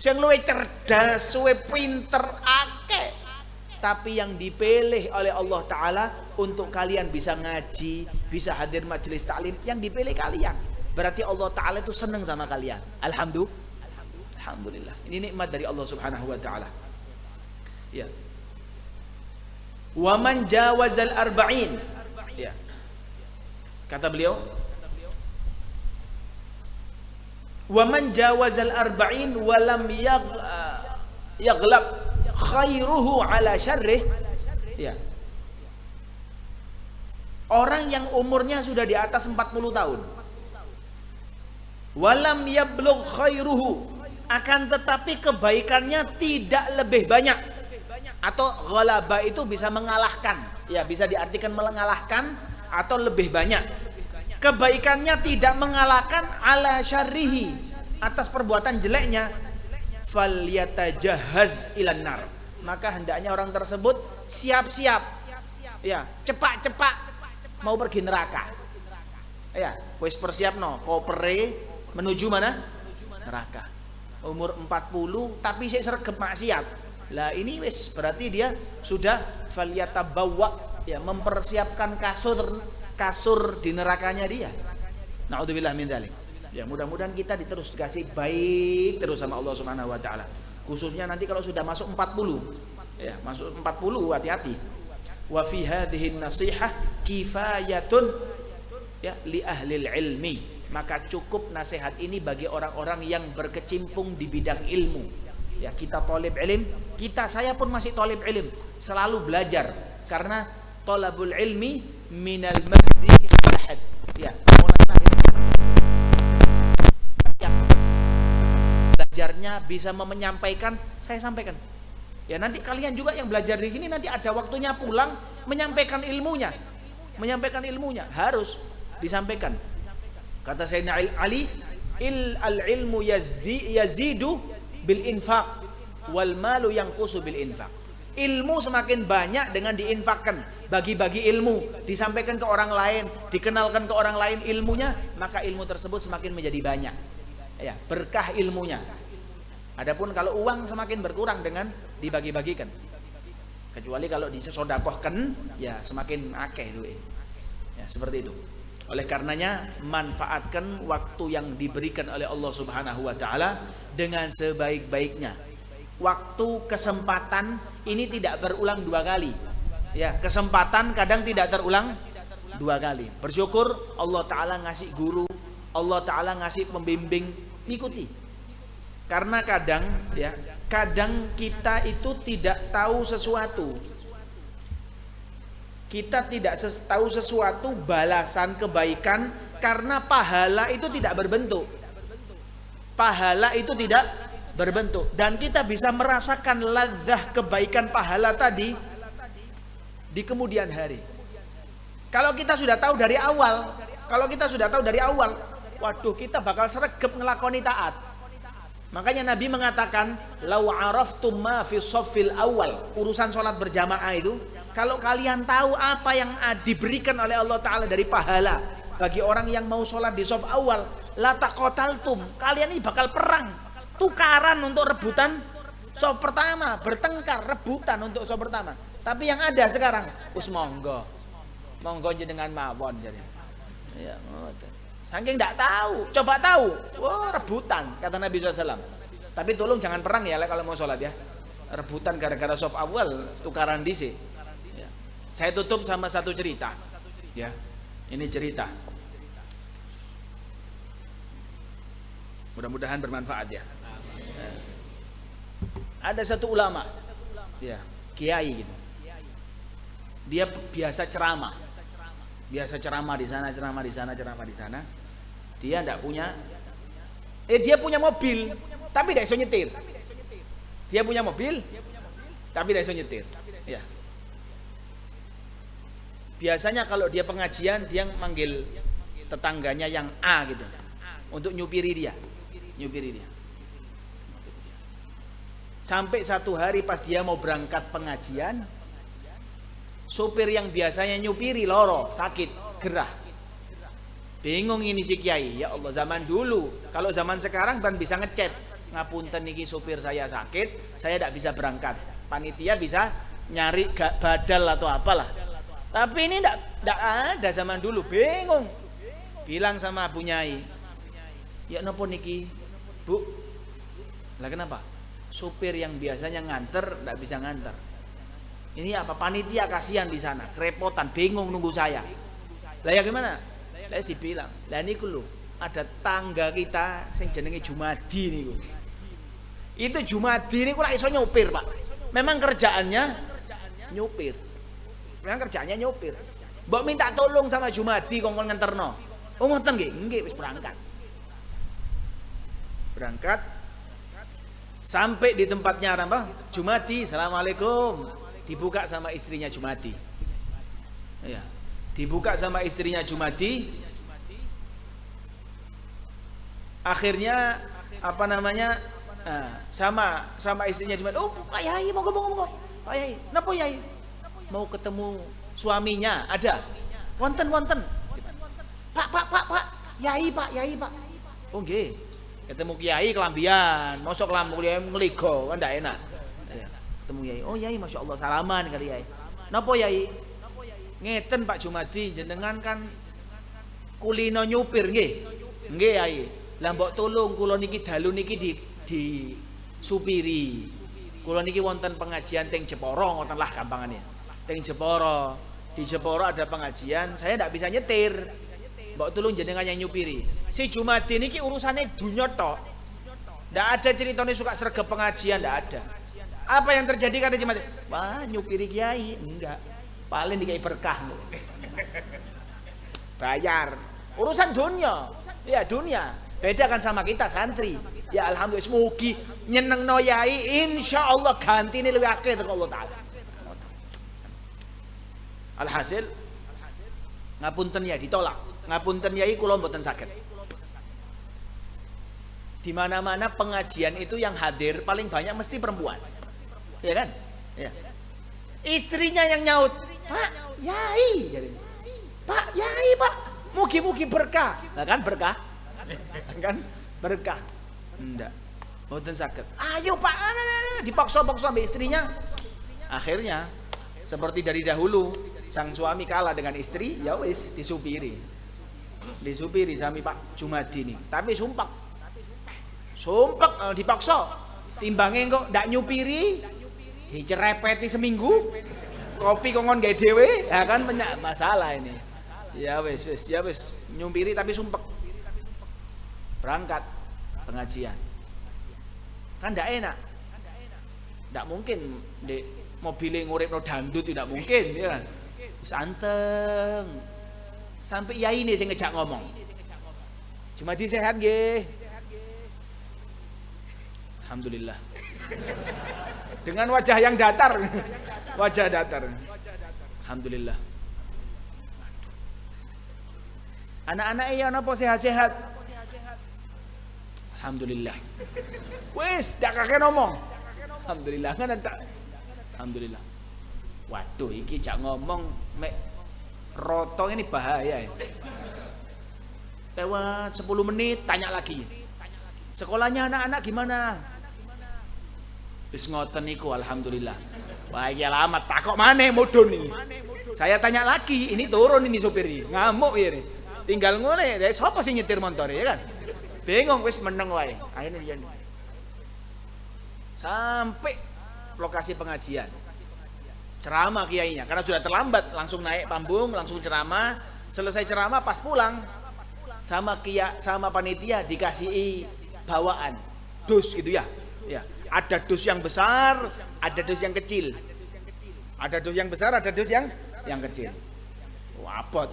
Speaker 2: Yang lebih cerdas, lebih pinter, akeh. Tapi yang dipilih oleh Allah Ta'ala untuk kalian bisa ngaji, bisa hadir majelis taklim, yang dipilih kalian. Berarti Allah Ta'ala itu senang sama kalian. Alhamdulillah. Ini nikmat dari Allah Subhanahu wa Ta'ala. Ya. Wa man jawazal arba'in. Ya. Kata beliau, wa man jawazal arba'in wa lam yaghlab khairuhu ala syarrih. Ya. Orang yang umurnya sudah di atas 40 tahun, walam yablugh khairuhu, akan tetapi kebaikannya tidak lebih banyak, atau ghalaba itu bisa mengalahkan, ya bisa diartikan mengalahkan atau lebih banyak. Kebaikannya tidak mengalahkan ala syarrihi, atas perbuatan jeleknya, falyatajahhaz ilan nar, maka hendaknya orang tersebut siap-siap, ya cepat-cepat mau pergi neraka. Ya, wis persiapno kopere menuju mana? Neraka. Umur 40 tapi sik sregep maksiat. Lah ini wis berarti dia sudah falyatabawwa, ya mempersiapkan kasur di nerakanya dia. Naudzubillah min dzalik. Ya, mudah-mudahan kita terus dikasih baik terus sama Allah Subhanahu wa Ta'ala. Khususnya nanti kalau sudah masuk 40. Ya, masuk 40 hati-hati. Wa fi hadhihi nasihah kifayatun, ya li ahlil ilmi, maka cukup nasihat ini bagi orang-orang yang berkecimpung di bidang ilmu. Ya, kita thalib ilm, saya pun masih thalib ilm, selalu belajar, karena thalabul ilmi minal mahdi ila had. Ya, belajarnya bisa menyampaikan, saya sampaikan. Ya, nanti kalian juga yang belajar di sini nanti ada waktunya pulang menyampaikan ilmunya. Menyampaikan ilmunya harus disampaikan. Kata Sayyidina Ali, al-ilmu yazidu bil infaq wal malu yanqusu bil infaq. Ilmu semakin banyak dengan diinfakkan, bagi-bagi ilmu, disampaikan ke orang lain, dikenalkan ke orang lain ilmunya, maka ilmu tersebut semakin menjadi banyak. Ya, berkah ilmunya. Adapun kalau uang semakin berkurang dengan dibagi-bagikan. Kecuali kalau disesodakohkan, ya semakin akeh duit. Ya, seperti itu. Oleh karenanya manfaatkan waktu yang diberikan oleh Allah Subhanahu wa taala dengan sebaik-baiknya. Waktu, kesempatan ini tidak berulang dua kali. Ya, kesempatan kadang tidak terulang dua kali. Bersyukur Allah taala ngasih guru, Allah taala ngasih pembimbing, ikuti. Karena kadang kita itu tidak tahu sesuatu. Kita tidak tahu sesuatu balasan kebaikan karena pahala itu tidak berbentuk. Pahala itu tidak berbentuk dan kita bisa merasakan ladzah kebaikan pahala tadi di kemudian hari. Kalau kita sudah tahu dari awal, waduh kita bakal sregep ngelakoni taat. Makanya Nabi mengatakan, "Lau araftum ma fi shaffil awal." Urusan sholat berjamaah itu, kalau kalian tahu apa yang diberikan oleh Allah Ta'ala dari pahala bagi orang yang mau sholat di shaf awal, la taqataltum. Kalian ini bakal perang, tukaran untuk rebutan shaf pertama, bertengkar, rebutan untuk shaf pertama. Tapi yang ada sekarang, wis monggo jenengan mawon jadi. Ya, saking tidak tahu, coba tahu, wah rebutan kata Nabi SAW. Tapi tolong jangan perang ya kalau mau sholat ya. Rebutan gara-gara shaf awal, tukaran disi. Ya. Saya tutup sama satu cerita. Ya, ini cerita. Mudah-mudahan bermanfaat ya. Ada satu ulama, ya kiai gitu. Dia biasa ceramah di sana. Dia tidak punya, dia punya mobil, tapi tidak bisa nyetir. Dia punya mobil, tapi tidak bisa nyetir. Ya. Biasanya kalau dia pengajian, dia manggil tetangganya yang A gitu, untuk nyupiri dia. Sampai satu hari pas dia mau berangkat pengajian, sopir yang biasanya nyupiri loro, sakit, gerah. Bingung ini si kiai. Ya Allah, zaman dulu. Kalau zaman sekarang kan bisa ngechat, ngapunten niki sopir saya sakit, saya tidak bisa berangkat. Panitia bisa nyari badal atau apalah. Tapi ini tidak ada zaman dulu. Bingung. Bilang sama Bu Nyai, ya nopo niki Bu? Lah kenapa? Sopir yang biasanya nganter tidak bisa nganter. Ini apa? Panitia kasihan di sana, kerepotan, bingung nunggu saya. Lah ya gimana? Lah dibilang, lah niku lho, ada tangga kita sing jenenge Jumadi niku. Itu Jumadi niku lak iso nyopir, Pak. Memang kerjaannya nyopir. Mbok minta tolong sama Jumadi kongkon nganterno. Oh ngoten nggih? Nggih, wis berangkat. Sampai di tempatnya apa? Jumadi, Assalamualaikum. Dibuka sama istrinya Jumadi. Ya. Dibuka sama istrinya Jumadi. Akhirnya apa namanya? Sama istrinya Jumadi. Oh, Pak Yai, monggo. Pak Yai, napa Yai? Mau ketemu suaminya, ada. Wonten. Pak. Yai, Pak. Oh, nggih. Ketemu kiai kelambian, mosok lampu kiai ngeligo, kan ndak enak. Ketemu Yai. Oh Yai, Masya Allah, salaman kali Yai. Napa Yai? Ngeten Pak Jumadi, jenengan kan kulino nyupir nggih. Nggih Yai. Lah mbok tolong kula niki dalu niki di supiri. Kula niki wonten pengajian teng Jepara ngoten lah gampangane. Teng Jepara. Di Jepara ada pengajian, saya ndak bisa nyetir. Mbok tolong jenengan yang nyupiri. Si Jumadi niki urusane dunya tok. Ndak ada ceritane suka sregep pengajian, ndak ada. Apa yang terjadi kata Jumadi? Wah, nyupiri kiai enggak. Paling dikai berkah. Bayar. Urusan dunia. Ya dunia. Beda kan sama kita santri. Ya alhamdulillah semoga nyenengno yai, insyaallah gantine luwih akeh teko Allah taala. Alhasil ngapunten ya ditolak. Ngapunten yai kula mboten saged. Di mana-mana pengajian itu yang hadir paling banyak mesti perempuan. Ya kan? Ya. Istrinya yang nyaut, Pak Yai, Pak Yai, Pak, mugi-mugi berkah. Nah kan berkah? Kan berkah? Enggak. Mboten saged. Ayo Pak, dipaksa-paksa mbek istrinya. Akhirnya seperti dari dahulu, sang suami kalah dengan istri, ya wis disupiri. Disupiri sami Pak Jumadi ini. Tapi sumpek dipaksa. Timbangnya kok ndak nyupiri, dicerepeti seminggu. Kopi kongon gawe dhewe, ya kan banyak masalah ini. Ya wis, nyupiri tapi sumpek. Berangkat pengajian. Kan ndak enak. Ndak mungkin di mobilnya nguripno dangdut, tidak mungkin, ya kan. Santeng. Sampai yai ini sing ngejak ngomong. Jumadi sehat nggih. Alhamdulillah. Dengan wajah yang datar. Wajah datar. Alhamdulillah. Anak-anak iya napa sehat-sehat? Alhamdulillah. Wes, dak kakek ngomong. Alhamdulillah kan tak. Alhamdulillah. Waduh, iki jak ngomong mek roto ini bahaya ya. Lewat 10 menit tanya lagi. Sekolahnya anak-anak gimana? Wis ngoten niku alhamdulillah. Wah, iki alamat takok maneh mudun iki. Saya tanya lagi, ini turun ini sopir iki. Ngamuk ini. Tinggal ngene, sapa sing nyetir motor ya kan? Bingung wis meneng wae. Akhirnya dia sampai lokasi pengajian. Ceramah kiainya karena sudah terlambat, langsung naik pambung, langsung ceramah. Selesai ceramah pas pulang sama sama panitia dikasih bawaan dus gitu ya. Ya, ada dus yang besar, ada dus yang kecil. Ada dus yang besar, ada dus yang kecil. Wapot.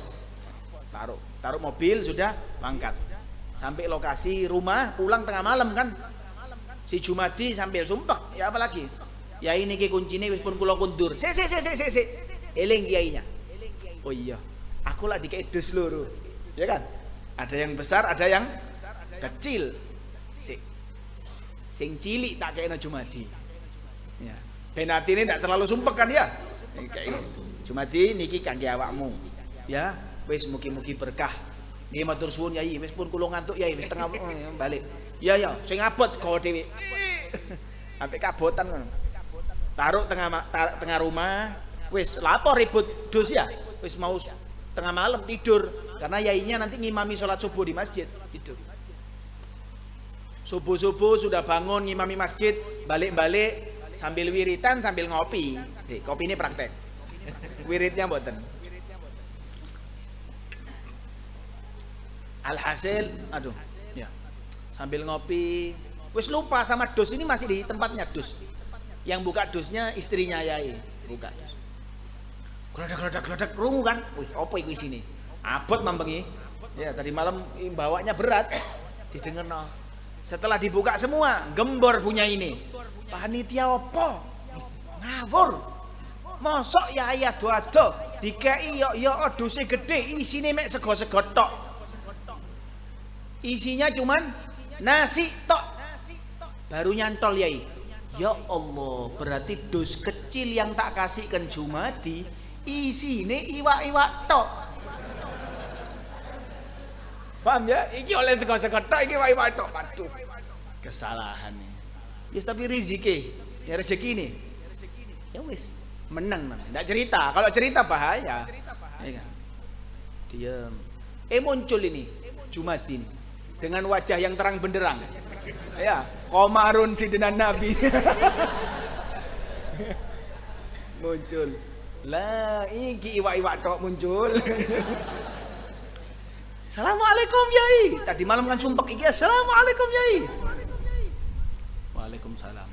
Speaker 2: Taruh mobil sudah mangkat. Sampai lokasi rumah, pulang tengah malam kan. Si Jumadi sambil sumpek, ya apalagi. Ya ini ki kuncine wis pun kula kundur. Sik. Eling kiainya. Oh iya, aku lah dikei dus loro. Ya kan? Ada yang besar, ada yang kecil. Sing cilik tak kena Jumadi. Ya. Ben atine ndak terlalu sumpek kan ya. Jumadi niki kangge awakmu. Ya, wis mugi-mugi berkah. Nggih matur suwun Yai, wis pun kula ngantuk Yai, wis tengah balik. Ya, sing abot gawa dhewe. Sampai kabotan ngono. Taruh tengah rumah, wis lapor ribut dus ya, wis mau tengah malam tidur karena yainya nanti ngimami sholat subuh di masjid, tidur. Subuh sudah bangun ngimami masjid, balik sambil wiritan sambil ngopi. Kopi ini praktek, wiridnya mboten. Alhasil, ya sambil ngopi, wis lupa sama dus ini masih di tempatnya dus. Yang buka dusnya istrinya Yai, buka. Geledak krungu kan. Wih, apa iku isine? Abot mambengi. Ya, tadi malam bawanya berat. Didengerno. Setelah dibuka semua, gembor punya ini. Panitia apa? Ngawur. Mosok ya ayah ado-ado dikei yo duse gede, isine mek sego-sego tok. Isinya cuman nasi tok. Baru nyantol Yai. Ya Allah, berarti dus kecil yang tak kasihkan Jumadi isine iwak-iwak tok. Paham ya? Iki oleh sego-sego tok, iki iwak-iwak tok. Waduh, kesalahan nih. Ya tapi rezeki, ya rezeki nih. Ya wis, menang. Nggak cerita. Kalau cerita bahaya. Ya kan? Diam. Muncul ini Jumadi ini dengan wajah yang terang benderang. Ya, komarun sidenan Nabi. Muncul. Lah, iki iwak-iwak tok muncul. Assalamualaikum Yai. Tadi malam kan sumpek iki. Assalamualaikum Yai. Waalaikumsalam.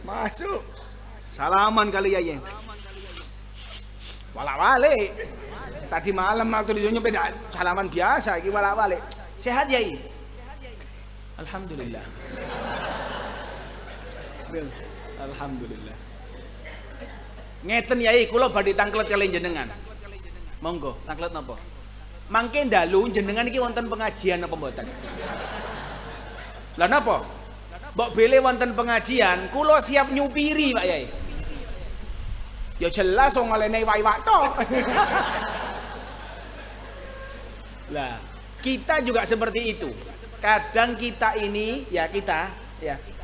Speaker 2: Masuk. Salaman kali Yai. Wala-wale. Tadi malam waktu di dunia beda salaman biasa, iki wala-wale. Sehat Yai? Alhamdulillah. Alhamdulillah. Ngeten Yai, kula badhe tangklet kali jenengan. Monggo, tangklet napa? Mangke dalu jenengan iki wonten pengajian apa mboten? Lah napa? Mbok bele wonten pengajian, kula siap nyupiri Pak Yai. Ya jelas wong ngalene iwak-iwak tok. Lah, kita juga seperti itu. Kadang kita ini ya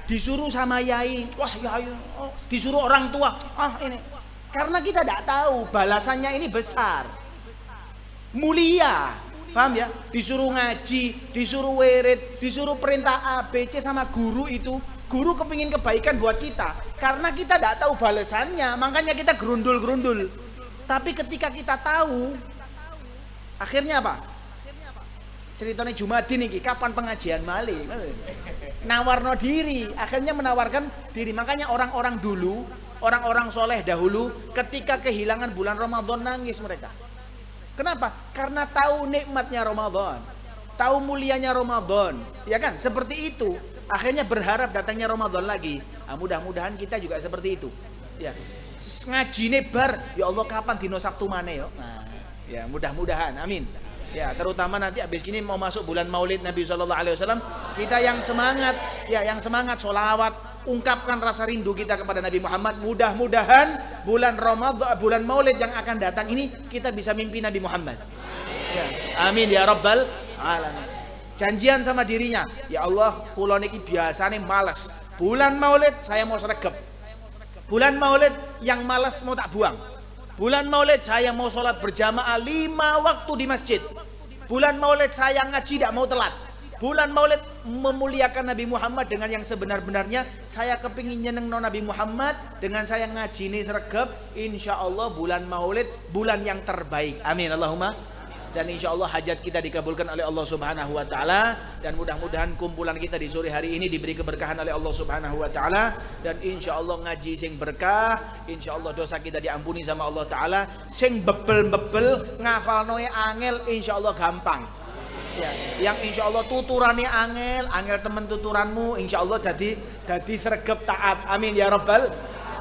Speaker 2: disuruh sama yai, wah yai, oh, disuruh orang tua, ini. Karena kita tidak tahu balasannya ini besar, mulia, paham ya? Disuruh ngaji, disuruh wirid, disuruh perintah A, B, C sama guru itu. Guru kepingin kebaikan buat kita. Karena kita tidak tahu balasannya, makanya kita gerundul-gerundul. Tapi ketika kita tahu, akhirnya apa? Ceritanya Jumadin ini, kapan pengajian malih? Nawarno diri, akhirnya menawarkan diri. Makanya orang-orang dulu, orang-orang soleh dahulu, ketika kehilangan bulan Ramadan nangis mereka. Kenapa? Karena tahu nikmatnya Ramadan, tahu mulianya Ramadan, ya kan? Seperti itu. Akhirnya berharap datangnya Ramadan lagi. Nah, mudah-mudahan kita juga seperti itu. Ya, ngaji nebar, ya Allah kapan dino Sabtu mana yo? Nah, ya mudah-mudahan, amin. Ya, terutama nanti habis gini mau masuk bulan Maulid Nabi SAW, kita yang semangat, ya yang semangat sholawat, ungkapkan rasa rindu kita kepada Nabi Muhammad. Mudah-mudahan bulan Ramadan, bulan Maulid yang akan datang ini kita bisa mimpi Nabi Muhammad. Ya, amin ya rabbal alamin. Janjian sama dirinya, ya Allah, kula niki biasane males. Bulan Maulid saya mau sregep. Bulan Maulid yang malas mau tak buang. Bulan Maulid saya mau sholat berjamaah 5 waktu di masjid. Bulan Maulid saya ngaji tidak mau telat. Bulan Maulid memuliakan Nabi Muhammad dengan yang sebenar-benarnya. Saya kepingin nyenengno Nabi Muhammad dengan saya ngaji ini sregep. Insya Allah bulan Maulid bulan yang terbaik. Amin Allahumma. Dan insya Allah hajat kita dikabulkan oleh Allah Subhanahu Wa Taala, dan mudah-mudahan kumpulan kita di sore hari ini diberi keberkahan oleh Allah Subhanahu Wa Taala, dan insya Allah ngaji sing berkah, insya Allah dosa kita diampuni sama Allah Taala. Sing bebel-bebel ngafalnoe angel, insya Allah gampang. Ya, yang insya Allah tuturannya angel temen tuturanmu, insya Allah jadi sregep taat. Amin ya rabbal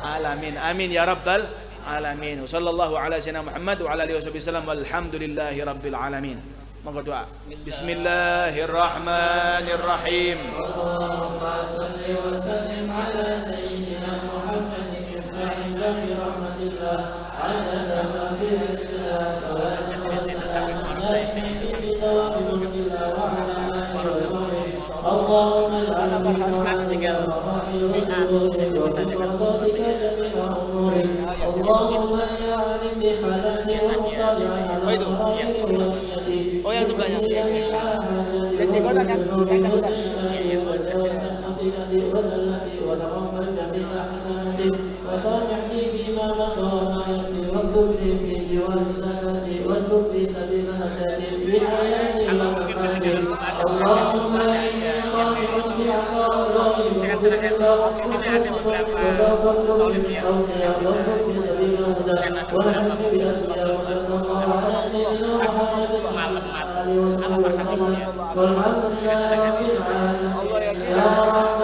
Speaker 2: alamin. Amin ya rabbal alamin. Sallallahu ala sayyidina Muhammad wa ala alihi wasallam walhamdulillahi rabbil alamin. Monggo doa. Bismillahirrahmanirrahim.
Speaker 1: Allahumma shalli wa sallim ala sayyidina Muhammadin miftahil babi rahmatillah adada ma fi ilmillah salatu wa salam ala sayyidina mulkillah wa ala alihi wa sahbihi. Allahumma ij'al fi rahmatika wa rahmi wa sururi wa fi qadatika jami'a umuri. Allahumma ya alim bi halati wa mutali'an ala sarati wa niyati.
Speaker 2: Oh yang sebelahnya.
Speaker 1: وصالحني فيما مضى وما يقضي واكتبني في ديوان سنتي واسلك لي سبيل نجاتي في حياتي ومماتي. اللهم اني طامع في عطاء بفضلك وتوفقني من اولياء واسلك لي سبيل الهدى ونحن باسمك وصلى الله على سيدنا محمد وعلى اله وصحبه وسلم والحمد لله رب العالمين. يا رب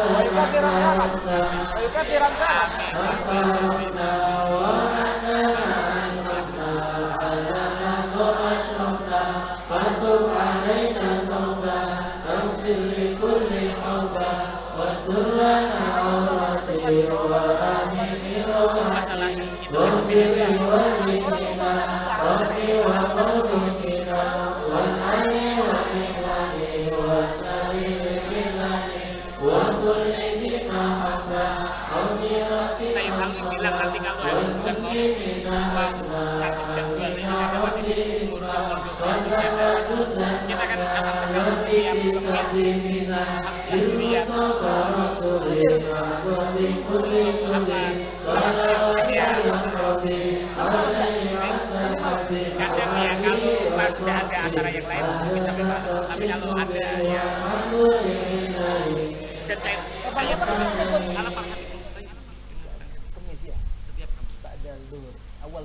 Speaker 1: ربنا وأننا أشرفنا على ما أشرفنا فاتب علينا توبة فاغفر لكل حوبة واستر لنا عوراتي وآمن روحتي واغفر لوالدينا ربي وقومنا والأهل وإخواني وسائر بلادي وكل ذي محبة
Speaker 3: Saya selalu bilang nanti kalau ada
Speaker 1: والمسلمين أجمعين ربي اسمع kita akan سبيلنا بالمصطفى رسولنا وبكل سبيل صلوات ربي عليه عند ربي
Speaker 3: kadang ya kalau masih ada antara yang lain mungkin tapi kalau ada yang dan saya kalau
Speaker 2: Kemis ya? Setiap tak ada awal